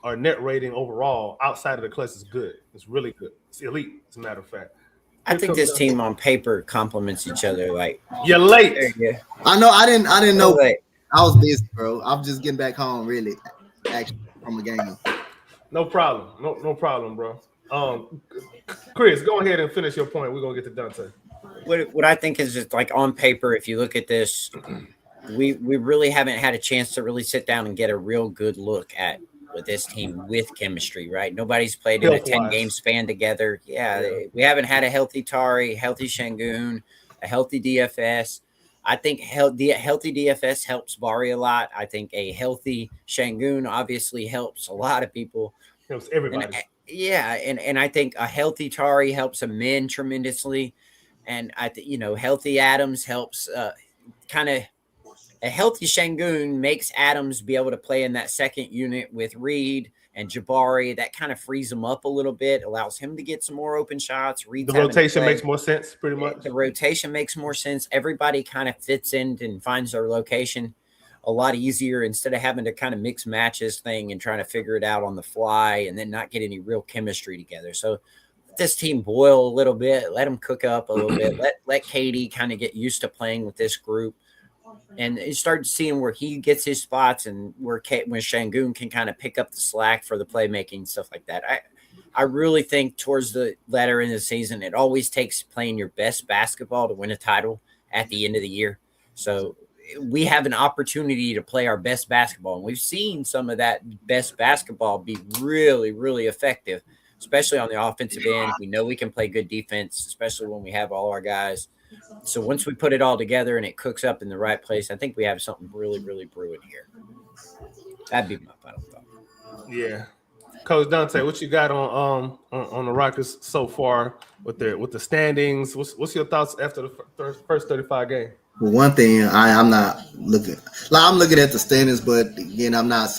our net rating overall outside of the clutch is good. It's really good. It's elite, as a matter of fact. I think this team on paper complements each other. Like, you're late. I know. I didn't know. Late. I was busy, bro. I'm just getting back home, really, actually, from a game. No problem. No problem, bro. Chris, go ahead and finish your point. We're gonna get to Dante. What I think is just like on paper, if you look at this, we really haven't had a chance to really sit down and get a real good look at with this team with chemistry, right? Nobody's played in a 10-game span together. Yeah, we haven't had a healthy Tari, healthy Şengün, a healthy DFS. I think healthy DFS helps Bari a lot. I think a healthy Şengün obviously helps a lot of people. Helps everybody. And I think a healthy Tari helps a men tremendously. And I think, healthy Adams helps kind of a healthy Şengün makes Adams be able to play in that second unit with Reed and Jabari. That kind of frees him up a little bit, allows him to get some more open shots. The rotation makes more sense, pretty much. The rotation makes more sense. Everybody kind of fits in and finds their location a lot easier instead of having to kind of mix matches thing and trying to figure it out on the fly and then not get any real chemistry together. So this team boil a little bit, let them cook up a little bit, let Katie kind of get used to playing with this group, and you start seeing where he gets his spots and when Şengün can kind of pick up the slack for the playmaking, stuff like that. I really think towards the latter end of the season, it always takes playing your best basketball to win a title at the end of the year. So we have an opportunity to play our best basketball, and we've seen some of that best basketball be really, really effective, especially on the offensive end. We know we can play good defense, especially when we have all our guys. So once we put it all together and it cooks up in the right place, I think we have something really, really brewing here. That'd be my final thought. Yeah. Coach Dante, what you got on the Rockets so far with the standings? What's your thoughts after the first 35 games? Well, one thing I'm not looking like I'm looking at the standings, but again, I'm not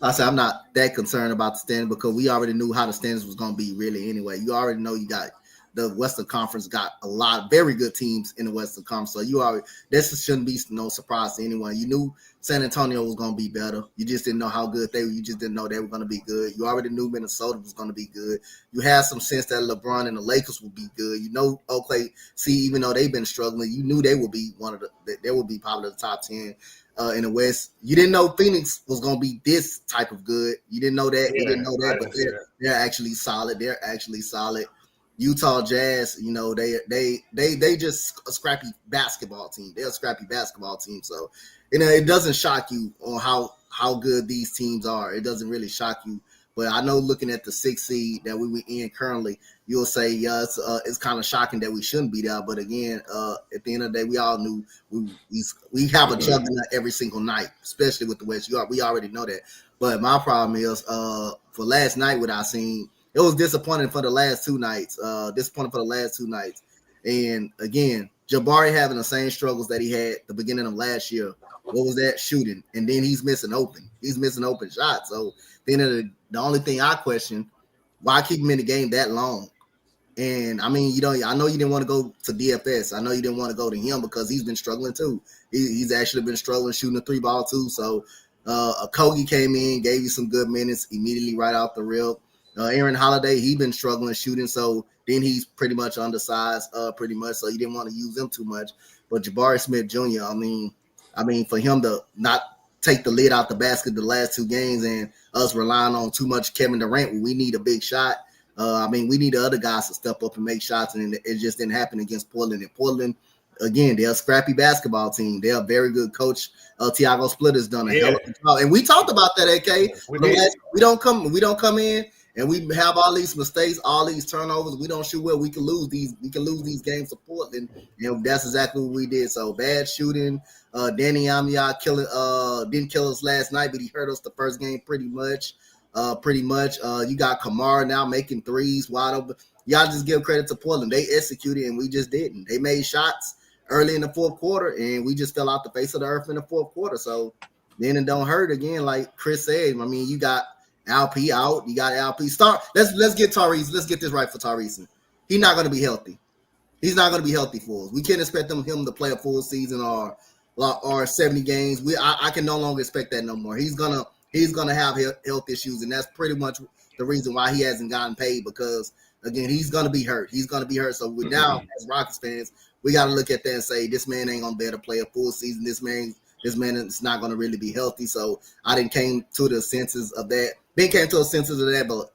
that concerned about the standings because we already knew how the standings was going to be really anyway. You already know you got the Western Conference got a lot of very good teams in the Western Conference. So this shouldn't be no surprise to anyone. You knew San Antonio was going to be better. You just didn't know how good they were. You just didn't know they were going to be good. You already knew Minnesota was going to be good. You had some sense that LeBron and the Lakers would be good. You know, OKC, even though they've been struggling, you knew they would be they would be probably the top 10 in the West. You didn't know Phoenix was going to be this type of good. You didn't know that. Yeah, you didn't know that, but they're actually solid. They're actually solid. Utah Jazz, you know, they just a scrappy basketball team. They're a scrappy basketball team. So, you know, it doesn't shock you on how good these teams are. It doesn't really shock you. But I know looking at the 6th seed that we were in currently, you'll say, yeah, it's kind of shocking that we shouldn't be there. But again, at the end of the day, we all knew we have a juggernaut every single night, especially with the West. We already know that. But my problem is for last night, what I seen, it was disappointing for the last 2 nights. And again, Jabari having the same struggles that he had at the beginning of last year. What was that? Shooting. And then he's missing open. He's missing open shots. So then the only thing I question, why keep him in the game that long? And I mean, I know you didn't want to go to DFS. I know you didn't want to go to him because he's been struggling too. He's actually been struggling shooting the 3-ball too. So Kogi came in, gave you some good minutes immediately right out the rip. Aaron Holiday, he's been struggling shooting, so then he's pretty much undersized, pretty much. So you didn't want to use him too much. But Jabari Smith Jr., I mean, for him to not take the lid out the basket the last 2 games and us relying on too much Kevin Durant when we need a big shot. We need the other guys to step up and make shots, and it just didn't happen against Portland. And Portland, again, they're a scrappy basketball team. They're a very good coach. Tiago Splitter's done a hell of a job, and we talked about that. AK, we don't come in. And we have all these mistakes, all these turnovers. We don't shoot well. We can lose these games to Portland. And that's exactly what we did. So bad shooting. Danny Amia didn't kill us last night, but he hurt us the first game pretty much. You got Kamara now making threes wide open. Y'all just give credit to Portland. They executed and we just didn't. They made shots early in the 4th quarter and we just fell out the face of the earth in the 4th quarter. So then it don't hurt again, like Chris said. I mean, you got LP out. You got LP start. Let's get Tyrese. Let's get this right for Tyrese. He's not going to be healthy. He's not going to be healthy for us. We can't expect him to play a full season or 70 games. I can no longer expect that no more. He's gonna have health issues, and that's pretty much the reason why he hasn't gotten paid because again he's gonna be hurt. So now as Rockets fans, we got to look at that and say this man ain't gonna be able to play a full season. This man is not going to really be healthy. So I didn't came to the senses of that. Ben came to the senses of that, but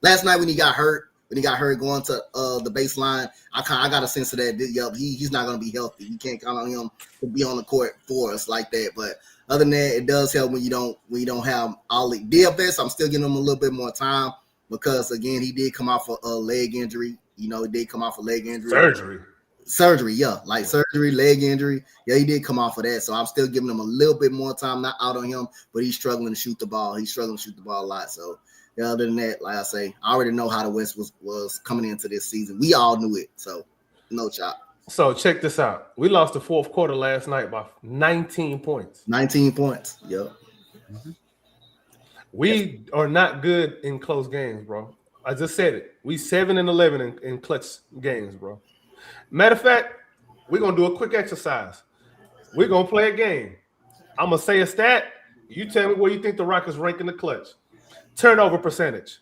last night when he got hurt going to the baseline, I got a sense of that. He's not going to be healthy. You can't count on him to be on the court for us like that. But other than that, it does help when you don't have all the DFS. I'm still giving him a little bit more time because again, he did come off a leg injury. He did come off a leg injury. Surgery, yeah, like surgery, leg injury. Yeah, he did come off of that. So I'm still giving him a little bit more time, not out on him, but he's struggling to shoot the ball. He's struggling to shoot the ball a lot. So yeah, other than that, like I say, I already know how the West was coming into this season. We all knew it. So no chop. So check this out. We lost the 4th quarter last night by 19 points. 19 points. Yep. We are not good in close games, bro. I just said it. We 7-11 in clutch games, bro. Matter of fact, we're going to do a quick exercise. We're going to play a game. I'm going to say a stat. You tell me where you think the Rockets rank in the clutch. Turnover percentage.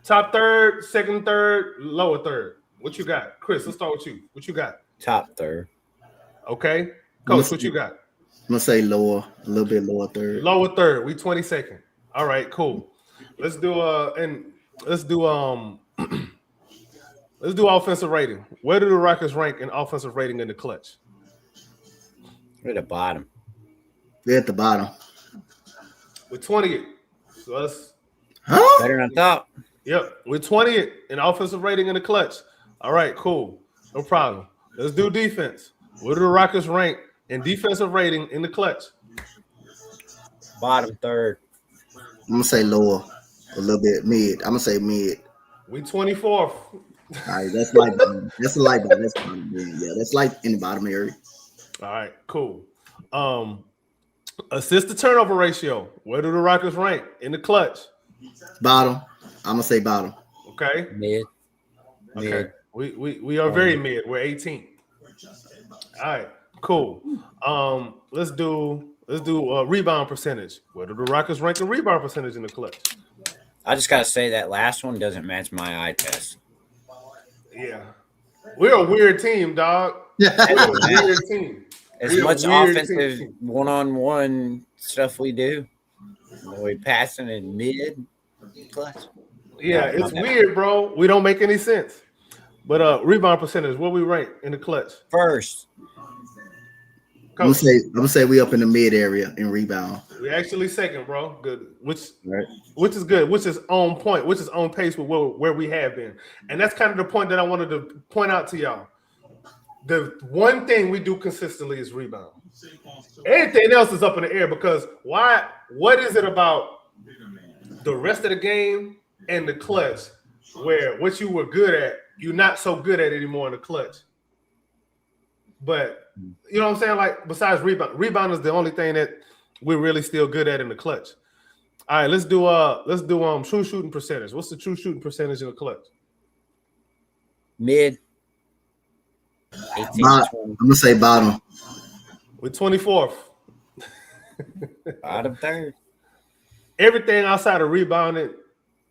Top third, second third, lower third. What you got? Chris, let's start with you. What you got? Top third. Okay. Coach, what you got? I'm going to say lower, a little bit lower third. Lower third. We 22nd. All right, cool. Let's do offensive rating. Where do the Rockets rank in offensive rating in the clutch? We're at the bottom. We're at the bottom. We're 20th. So that's better than I thought. Yep. We're 20th in offensive rating in the clutch. All right, cool. No problem. Let's do defense. Where do the Rockets rank in defensive rating in the clutch? Bottom third. I'm gonna say lower, a little bit mid. I'm gonna say mid. We 24th. All right, that's light bottom. That's a light bottom. That's bottom. Yeah, that's light in the bottom area. All right, cool. Assist to turnover ratio. Where do the Rockets rank in the clutch? Bottom. I'm gonna say bottom. Okay. Mid. Okay. We are very mid. We're 18. All right, cool. Let's do rebound percentage. Where do the Rockets rank in rebound percentage in the clutch? I just gotta say that last one doesn't match my eye test. Yeah. We're a weird team, dog. We're a weird team. As We're a much weird offensive team. one-on-one stuff we do, we passing in mid clutch. Yeah, Not it's that weird, bro. We don't make any sense. But rebound percentage, where we rank in the clutch? First, I'm Coach, gonna say we up in the mid area in rebound. we actually second, bro. Good. Right. Which is good, which is on point, which is on pace with where we have been. And that's kind of the point that I wanted to point out to y'all. The one thing we do consistently is rebound. Everything else is up in the air because why? What is it about the rest of the game and the clutch where what you were good at, you're not so good at anymore in the clutch? But you know what I'm saying? Like besides rebound is the only thing that we're really still good at in the clutch. All right, let's do true shooting percentage. What's the true shooting percentage in the clutch? mid. 18 I'm 20, gonna say bottom. We're 24th. bottom third. Everything outside of rebounding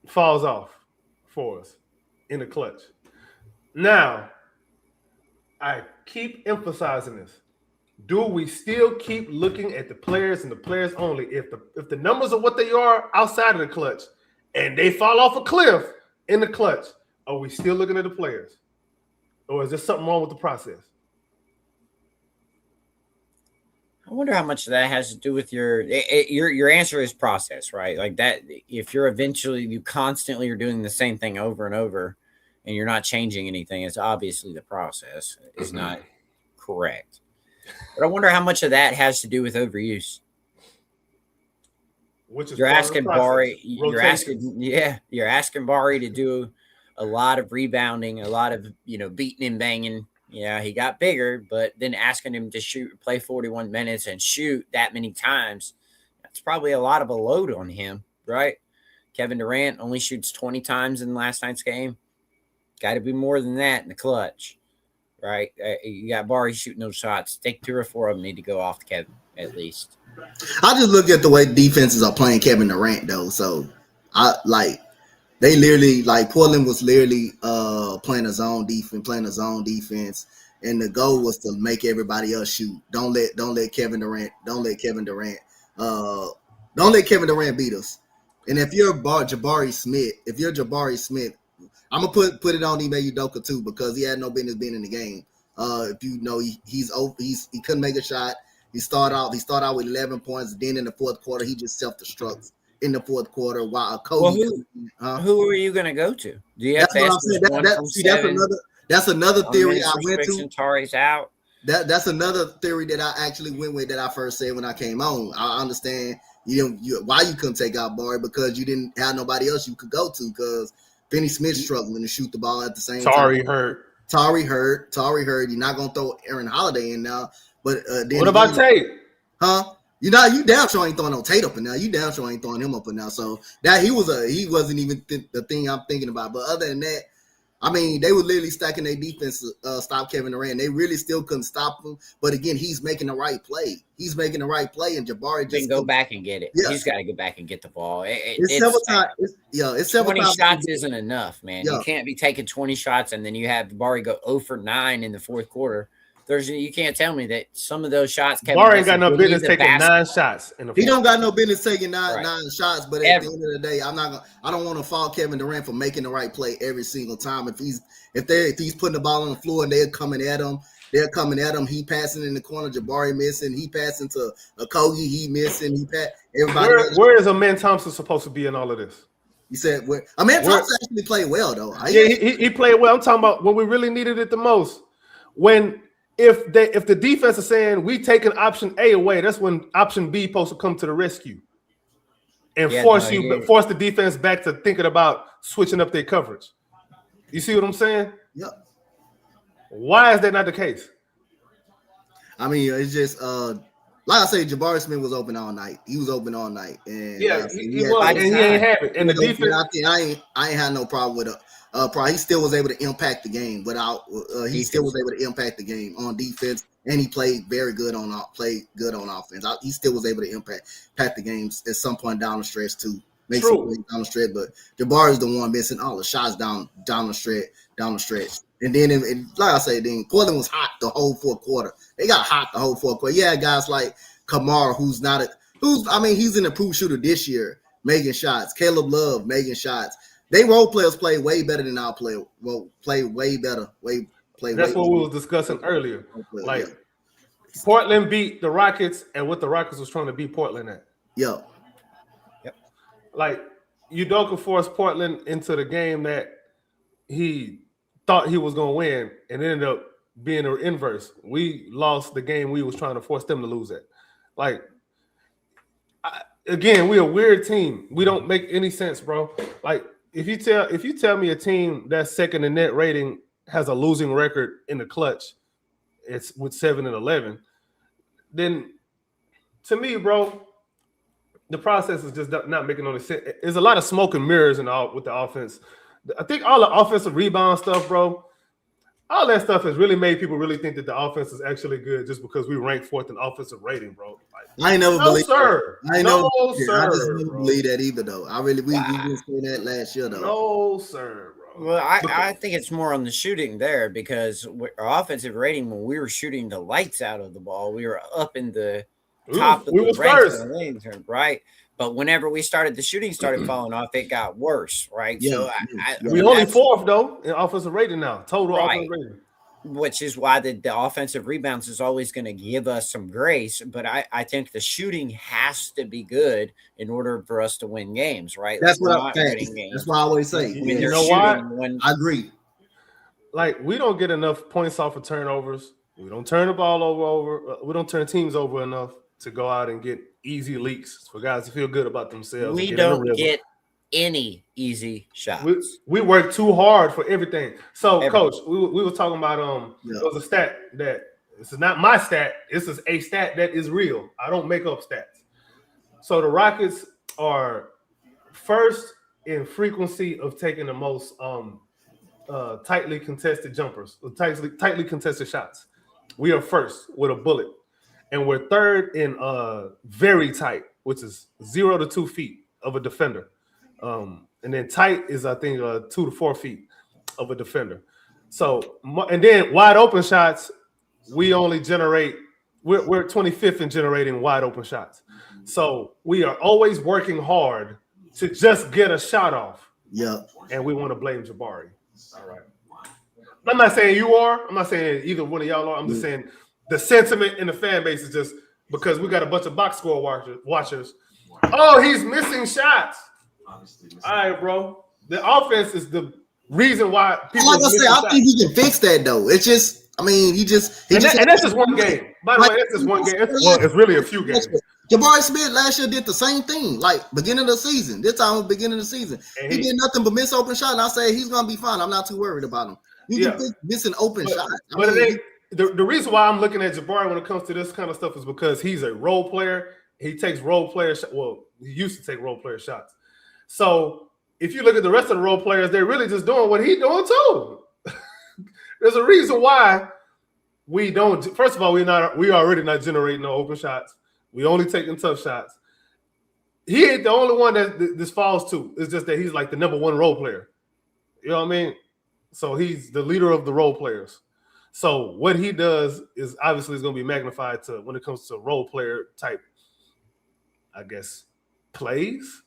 falls off for us in the clutch. Now, I keep emphasizing this. Do we still keep looking at the players and the players only? If the numbers are what they are outside of the clutch and they fall off a cliff in the clutch, are we still looking at the players? Or is there something wrong with the process? I wonder how much of that has to do with your answer is process, right? Like that, if you constantly are doing the same thing over and over and you're not changing anything, it's obviously the process is not correct. But I wonder how much of that has to do with overuse. Which is You're part of the asking process. Bari, Rotations. you're asking Bari to do a lot of rebounding, a lot of, beating and banging. Yeah, he got bigger, but then asking him to play 41 minutes and shoot that many times, that's probably a lot of a load on him, right? Kevin Durant only shoots 20 times in last night's game. Got to be more than that in the clutch, right? You got Bari shooting those shots. Take 2 or 4 of them need to go off Kevin at least. I just look at the way defenses are playing Kevin Durant though. So they literally Portland was literally playing a zone defense, and the goal was to make everybody else shoot. Don't let Kevin Durant beat us. And if you're Jabari Smith, I'm gonna put it on Ime Udoka too because he had no business being in the game. If you know he couldn't make a shot. He started out with 11 points. Then in the fourth quarter, he just self-destructs in the fourth quarter. While Kobe, who are you going to go to? Do you have to ask that's another theory I went to. Tari's out. That's another theory that I actually went with that I first said when I came on. I understand why you couldn't take out Bari because you didn't have nobody else you could go to because Finney Smith's struggling to shoot the ball at the same time. Tari hurt. You're not gonna throw Aaron Holiday in now. But then what about Tate? Huh? You damn sure ain't throwing no Tate up in now. You damn sure ain't throwing him up in now. So that he wasn't even the thing I'm thinking about. But other than that, I mean, they were literally stacking their defense to stop Kevin Durant. They really still couldn't stop him. But again, he's making the right play. And Jabari just go back and get it. Yeah. He's got to go back and get the ball. It's several times. It's several 20 times. shots isn't enough, man. Yeah. You can't be taking 20 shots and then you have Bari go 0 for 9 in the fourth quarter. You can't tell me that some of those shots. Bari ain't got no business taking 9 shots in the. He don't got no business taking nine shots. But at Ever. the end of the day, I don't want to fault Kevin Durant for making the right play every single time. If he's putting the ball on the floor and they're coming at him. He passing in the corner. Jabari missing. He passing to Kogi. He missing. Everybody. Where is Amen Thompson supposed to be in all of this? He said, Thompson actually played well though. Yeah, he played well. I'm talking about when we really needed it the most. If the defense is saying we taking option A away, that's when option B supposed to come to the rescue. and Yeah, force no, force the defense back to thinking about switching up their coverage. You see what I'm saying? Yep. Why is that not the case? I mean, it's just like I say, Jabari Smith was open all night. He was open all night, and Yeah, like I said, he was, by and he design. ain't have it. And the defense, I ain't had no problem with it. Probably he still was able to impact the game without. He still was able to impact the game on defense, and he played very good on offense. He still was able to impact the games at some point down the stretch too. Make some plays down the stretch, but Jabari is the one missing all the shots down the stretch. And then, like I said, then Portland was hot the whole fourth quarter. They got hot the whole fourth quarter. Yeah, guys like Kamara, he's an improved shooter this year, making shots. Caleb Love making shots. They role players play way better than our play. Well, play way better. That's what we was discussing earlier. Like Portland beat the Rockets, and what the Rockets was trying to beat Portland at. Yeah. Like Udoka forced Portland into the game that he thought he was going to win, and it ended up being the inverse. We lost the game we was trying to force them to lose at. Like, again, we're a weird team. We don't make any sense, bro. Like, if you tell me a team that's second in net rating has a losing record in the clutch, it's with 7-11, then to me, bro, the process is just not making any sense. There's a lot of smoke and mirrors with the offense. I think all the offensive rebound stuff, bro, all that stuff has really made people really think that the offense is actually good just because we rank fourth in offensive rating, bro. Like, I ain't never believe sir. That. I just never bro. believe that either, though. We didn't say that last year, though. No, sir, bro. Well, I think it's more on the shooting there because our offensive rating, when we were shooting the lights out of the ball, we were up in the top of the ranks, right? But whenever we started, the shooting started falling off, it got worse, right? Yeah, so we only fourth, though, in offensive rating now, total offensive rating. Which is why the offensive rebounds is always going to give us some grace. But I think the shooting has to be good in order for us to win games, right? That's what I'm saying. That's what I always say. You know why? I agree. Like, we don't get enough points off of turnovers. We don't turn the ball over. We don't turn teams over enough to go out and get easy leaks for guys to feel good about themselves. We don't get any easy shots. We work too hard for everything. So, Coach, we were talking about there was a stat that this is not my stat. This is a stat that is real. I don't make up stats. So the Rockets are first in frequency of taking the most tightly contested jumpers, tightly contested shots. We are first with a bullet. And we're third in very tight, which is 0 to 2 feet of a defender. And then tight is, I think, 2 to 4 feet of a defender. So, and then wide open shots, we only generate, we're 25th in generating wide open shots. So we are always working hard to just get a shot off. Yeah. And we want to blame Jabari. All right. I'm not saying you are. I'm not saying either one of y'all are. I'm just saying the sentiment in the fan base is just because we got a bunch of box score watchers. Oh, he's missing shots. All right, bro. The offense is the reason why people. Like I said, I think he can fix that though. It's just, I mean, and that's just one game. By the way, that's just one game. It's really a few games. Jabari Smith last year did the same thing, like beginning of the season. This time was beginning of the season. He did nothing but miss open shot, and I say he's gonna be fine. I'm not too worried about him. You can fix missing open shots. But the reason why I'm looking at Jabari when it comes to this kind of stuff is because he's a role player. He takes role player shots. Well, he used to take role player shots. So if you look at the rest of the role players, they're really just doing what he's doing too. There's a reason why we don't. First of all, we already not generating no open shots. We only taking tough shots. He ain't the only one that this falls to. It's just that he's like the number one role player. You know what I mean? So he's the leader of the role players. So what he does is obviously is going to be magnified to when it comes to role player type, I guess, plays.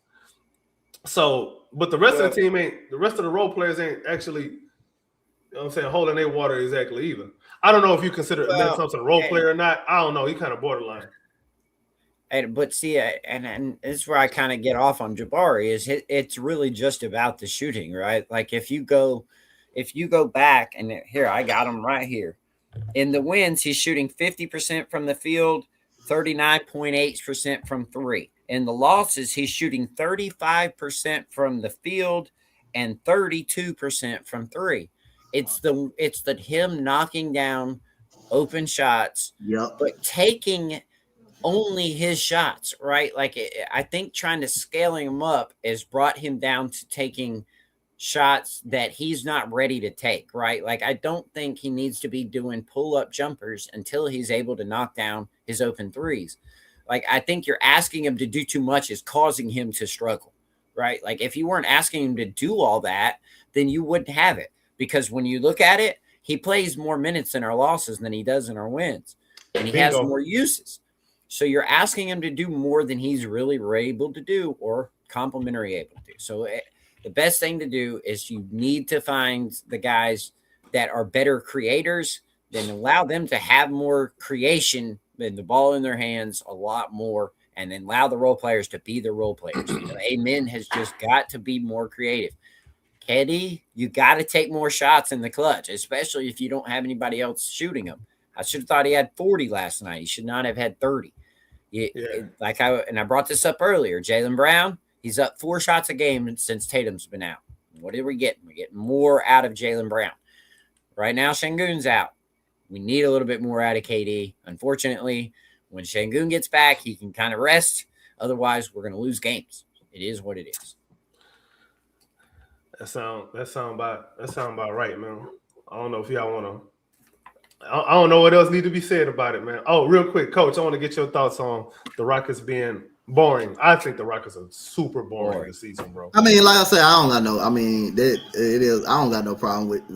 So, but the rest of the team the rest of the role players ain't actually, you know what I'm saying, holding their water exactly either. I don't know if you consider Atlanta Thompson a role player or not. I don't know. He kind of borderline. But see, and this is where I kind of get off on Jabari is it's really just about the shooting, right? Like if you go back and here, I got him right here. In the wins, he's shooting 50% from the field, 39.8% from three. In the losses, he's shooting 35% from the field and 32% from three. It's the him knocking down open shots, Yep. but taking only his shots, right? Like I think trying to scaling him up has brought him down to taking shots that he's not ready to take, right? Like I don't think he needs to be doing pull-up jumpers until he's able to knock down his open threes. Like I think you're asking him to do too much is causing him to struggle, right? Like if you weren't asking him to do all that, then you wouldn't have it. Because when you look at it, he plays more minutes in our losses than he does in our wins. And he has more uses. So you're asking him to do more than he's really able to do or complimentary able to do. So the best thing to do is you need to find the guys that are better creators, then allow them to have more creation and the ball in their hands a lot more, and then allow the role players to be the role players. Amen has just got to be more creative. KD, you got to take more shots in the clutch, especially if you don't have anybody else shooting them. I should have thought he had 40 last night. He should not have had 30. I brought this up earlier. Jaylen Brown, he's up 4 shots a game since Tatum's been out. What are we getting? We're getting more out of Jaylen Brown. Right now, Şengün's out. We need a little bit more out of KD. Unfortunately, when Şengün gets back, he can kind of rest. Otherwise, we're going to lose games. It is what it is. That sound about right, man. I don't know if y'all want to. I don't know what else need to be said about it, man. Oh, real quick, Coach, I want to get your thoughts on the Rockets being boring. I think the Rockets are super boring this season, bro. I mean, like I said, I don't got no. I mean, that it is. I don't got no problem with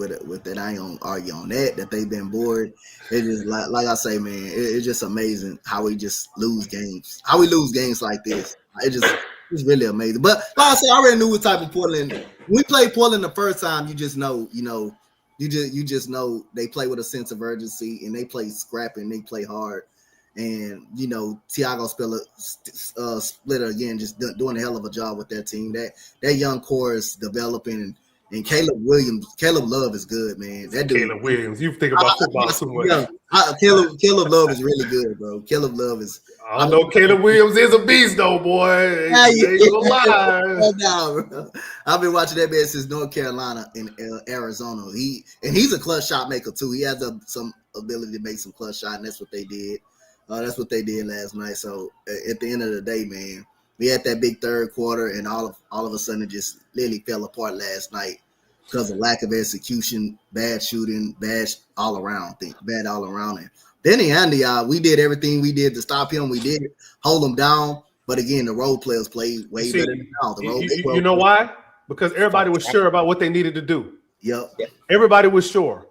that. I ain't gonna argue on that they've been bored. It is like I say, man. It's just amazing how we just lose games. How we lose games like this. It's really amazing. But like I said, I already knew what type of Portland. When we played Portland the first time, you just know. You just know they play with a sense of urgency and they play scrapping, they play hard. And Thiago Splitter again, just doing a hell of a job with that team. That young core is developing, and Caleb Love is good, man. That dude, Caleb Williams, you think about football too much. Caleb Love is really good, bro. Caleb Love is. I know Caleb Williams is a beast, though, boy. I've been watching that man since North Carolina and Arizona. He's a clutch shot maker too. He has some ability to make some clutch shot, and that's what they did. That's what they did last night. So at the end of the day, man, we had that big third quarter, and all of a sudden it just literally fell apart last night because of lack of execution, bad shooting, bad all around. And then in the end, we did everything we did to stop him. We did hold him down, but again, the role players played way better than now. You know why? Because everybody was sure about what they needed to do. Yep. Everybody was sure.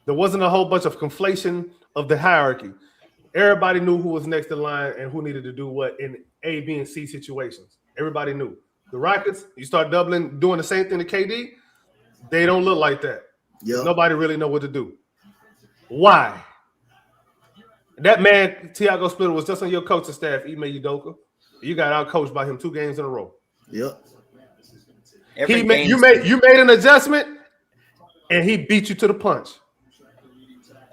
There wasn't a whole bunch of conflation of the hierarchy. Everybody knew who was next in line and who needed to do what in A, B, and C situations. Everybody knew. The Rockets, you start doing the same thing to KD, they don't look like that. Yep. Nobody really know what to do. Why? That man, Thiago Splitter, was just on your coaching staff, Ime Udoka. You got out-coached by him 2 games in a row. Yep. You made an adjustment, and he beat you to the punch.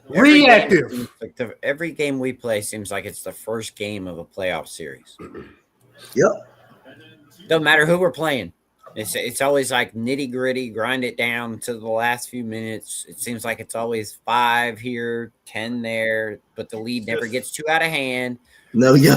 Reactive. Every game we play seems like it's the first game of a playoff series. Yep. Doesn't matter who we're playing. It's always like nitty gritty, grind it down to the last few minutes. It seems like it's always 5 here, 10 there, but the lead never gets too out of hand. No, yeah.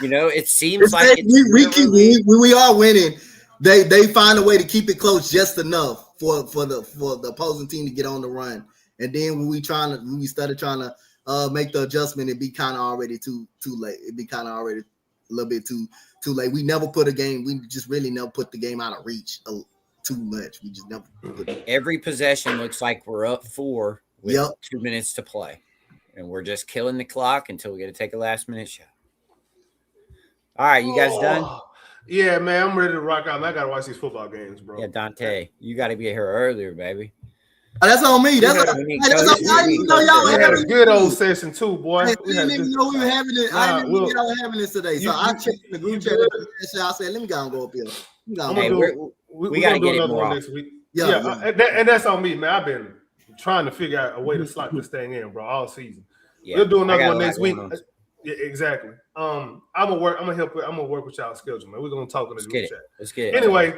It seems like we are winning. They find a way to keep it close just enough for the opposing team to get on the run. And then when we started trying to make the adjustment, it'd be kind of already too late. It'd be kind of already a little bit too late. We never put a game. We just really never put the game out of reach too much. We just never put it. Every possession looks like we're up 4 with 2 minutes to play, and we're just killing the clock until we get to take a last minute shot. All right, you guys done? Yeah, man, I'm ready to rock out. I gotta watch these football games, bro. Yeah, Dante, you got to be here earlier, baby. That's on me. That's on me. Y'all had a good old session too, boy. We didn't know we were having it. I didn't even know y'all were having this today. So I checked in the group chat. I said, let me go up here. We got to get it more next week. Yeah. And that's on me, man. I've been trying to figure out a way to slot this thing in, bro, all season. Yeah, we'll do another one next week. Yeah, exactly. I'm gonna work with y'all schedule, man. We're gonna talk in the Let's group get it. chat. Let's get it. Anyway,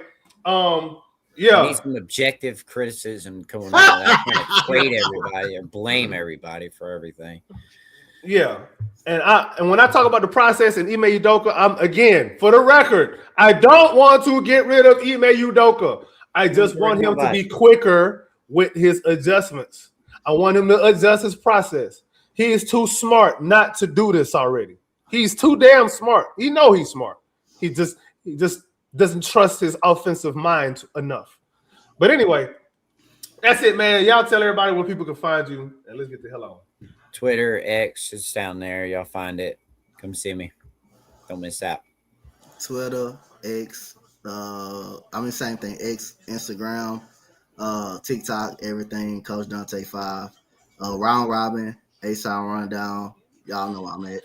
We yeah. need some objective criticism coming on. I can't trade everybody or blame everybody for everything. Yeah. And when I talk about the process and Ime Udoka, I'm again, for the record, I don't want to get rid of Ime Udoka. I just want him to be quicker with his adjustments. I want him to adjust his process. He is too smart not to do this already. He's too damn smart. He know he's smart. He just doesn't trust his offensive mind enough. But anyway, that's it, man. Y'all tell everybody where people can find you, and let's get the hell on. Twitter, X, it's down there. Y'all find it. Come see me. Don't miss out. Twitter, X, same thing. X, Instagram, TikTok, everything. Coach Dante 5. Round Robin, A-Sound Rundown. Y'all know where I'm at.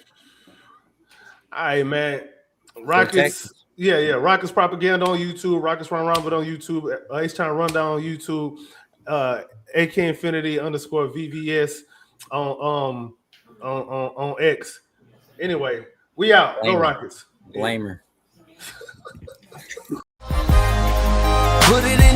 All right, man. Rockets, Rockets Propaganda on YouTube. Rockets Run Robin on YouTube. H-Town Rundown on YouTube. AK Infinity _VVS on X. Anyway, we out. Go Rockets. Blamer. Put it in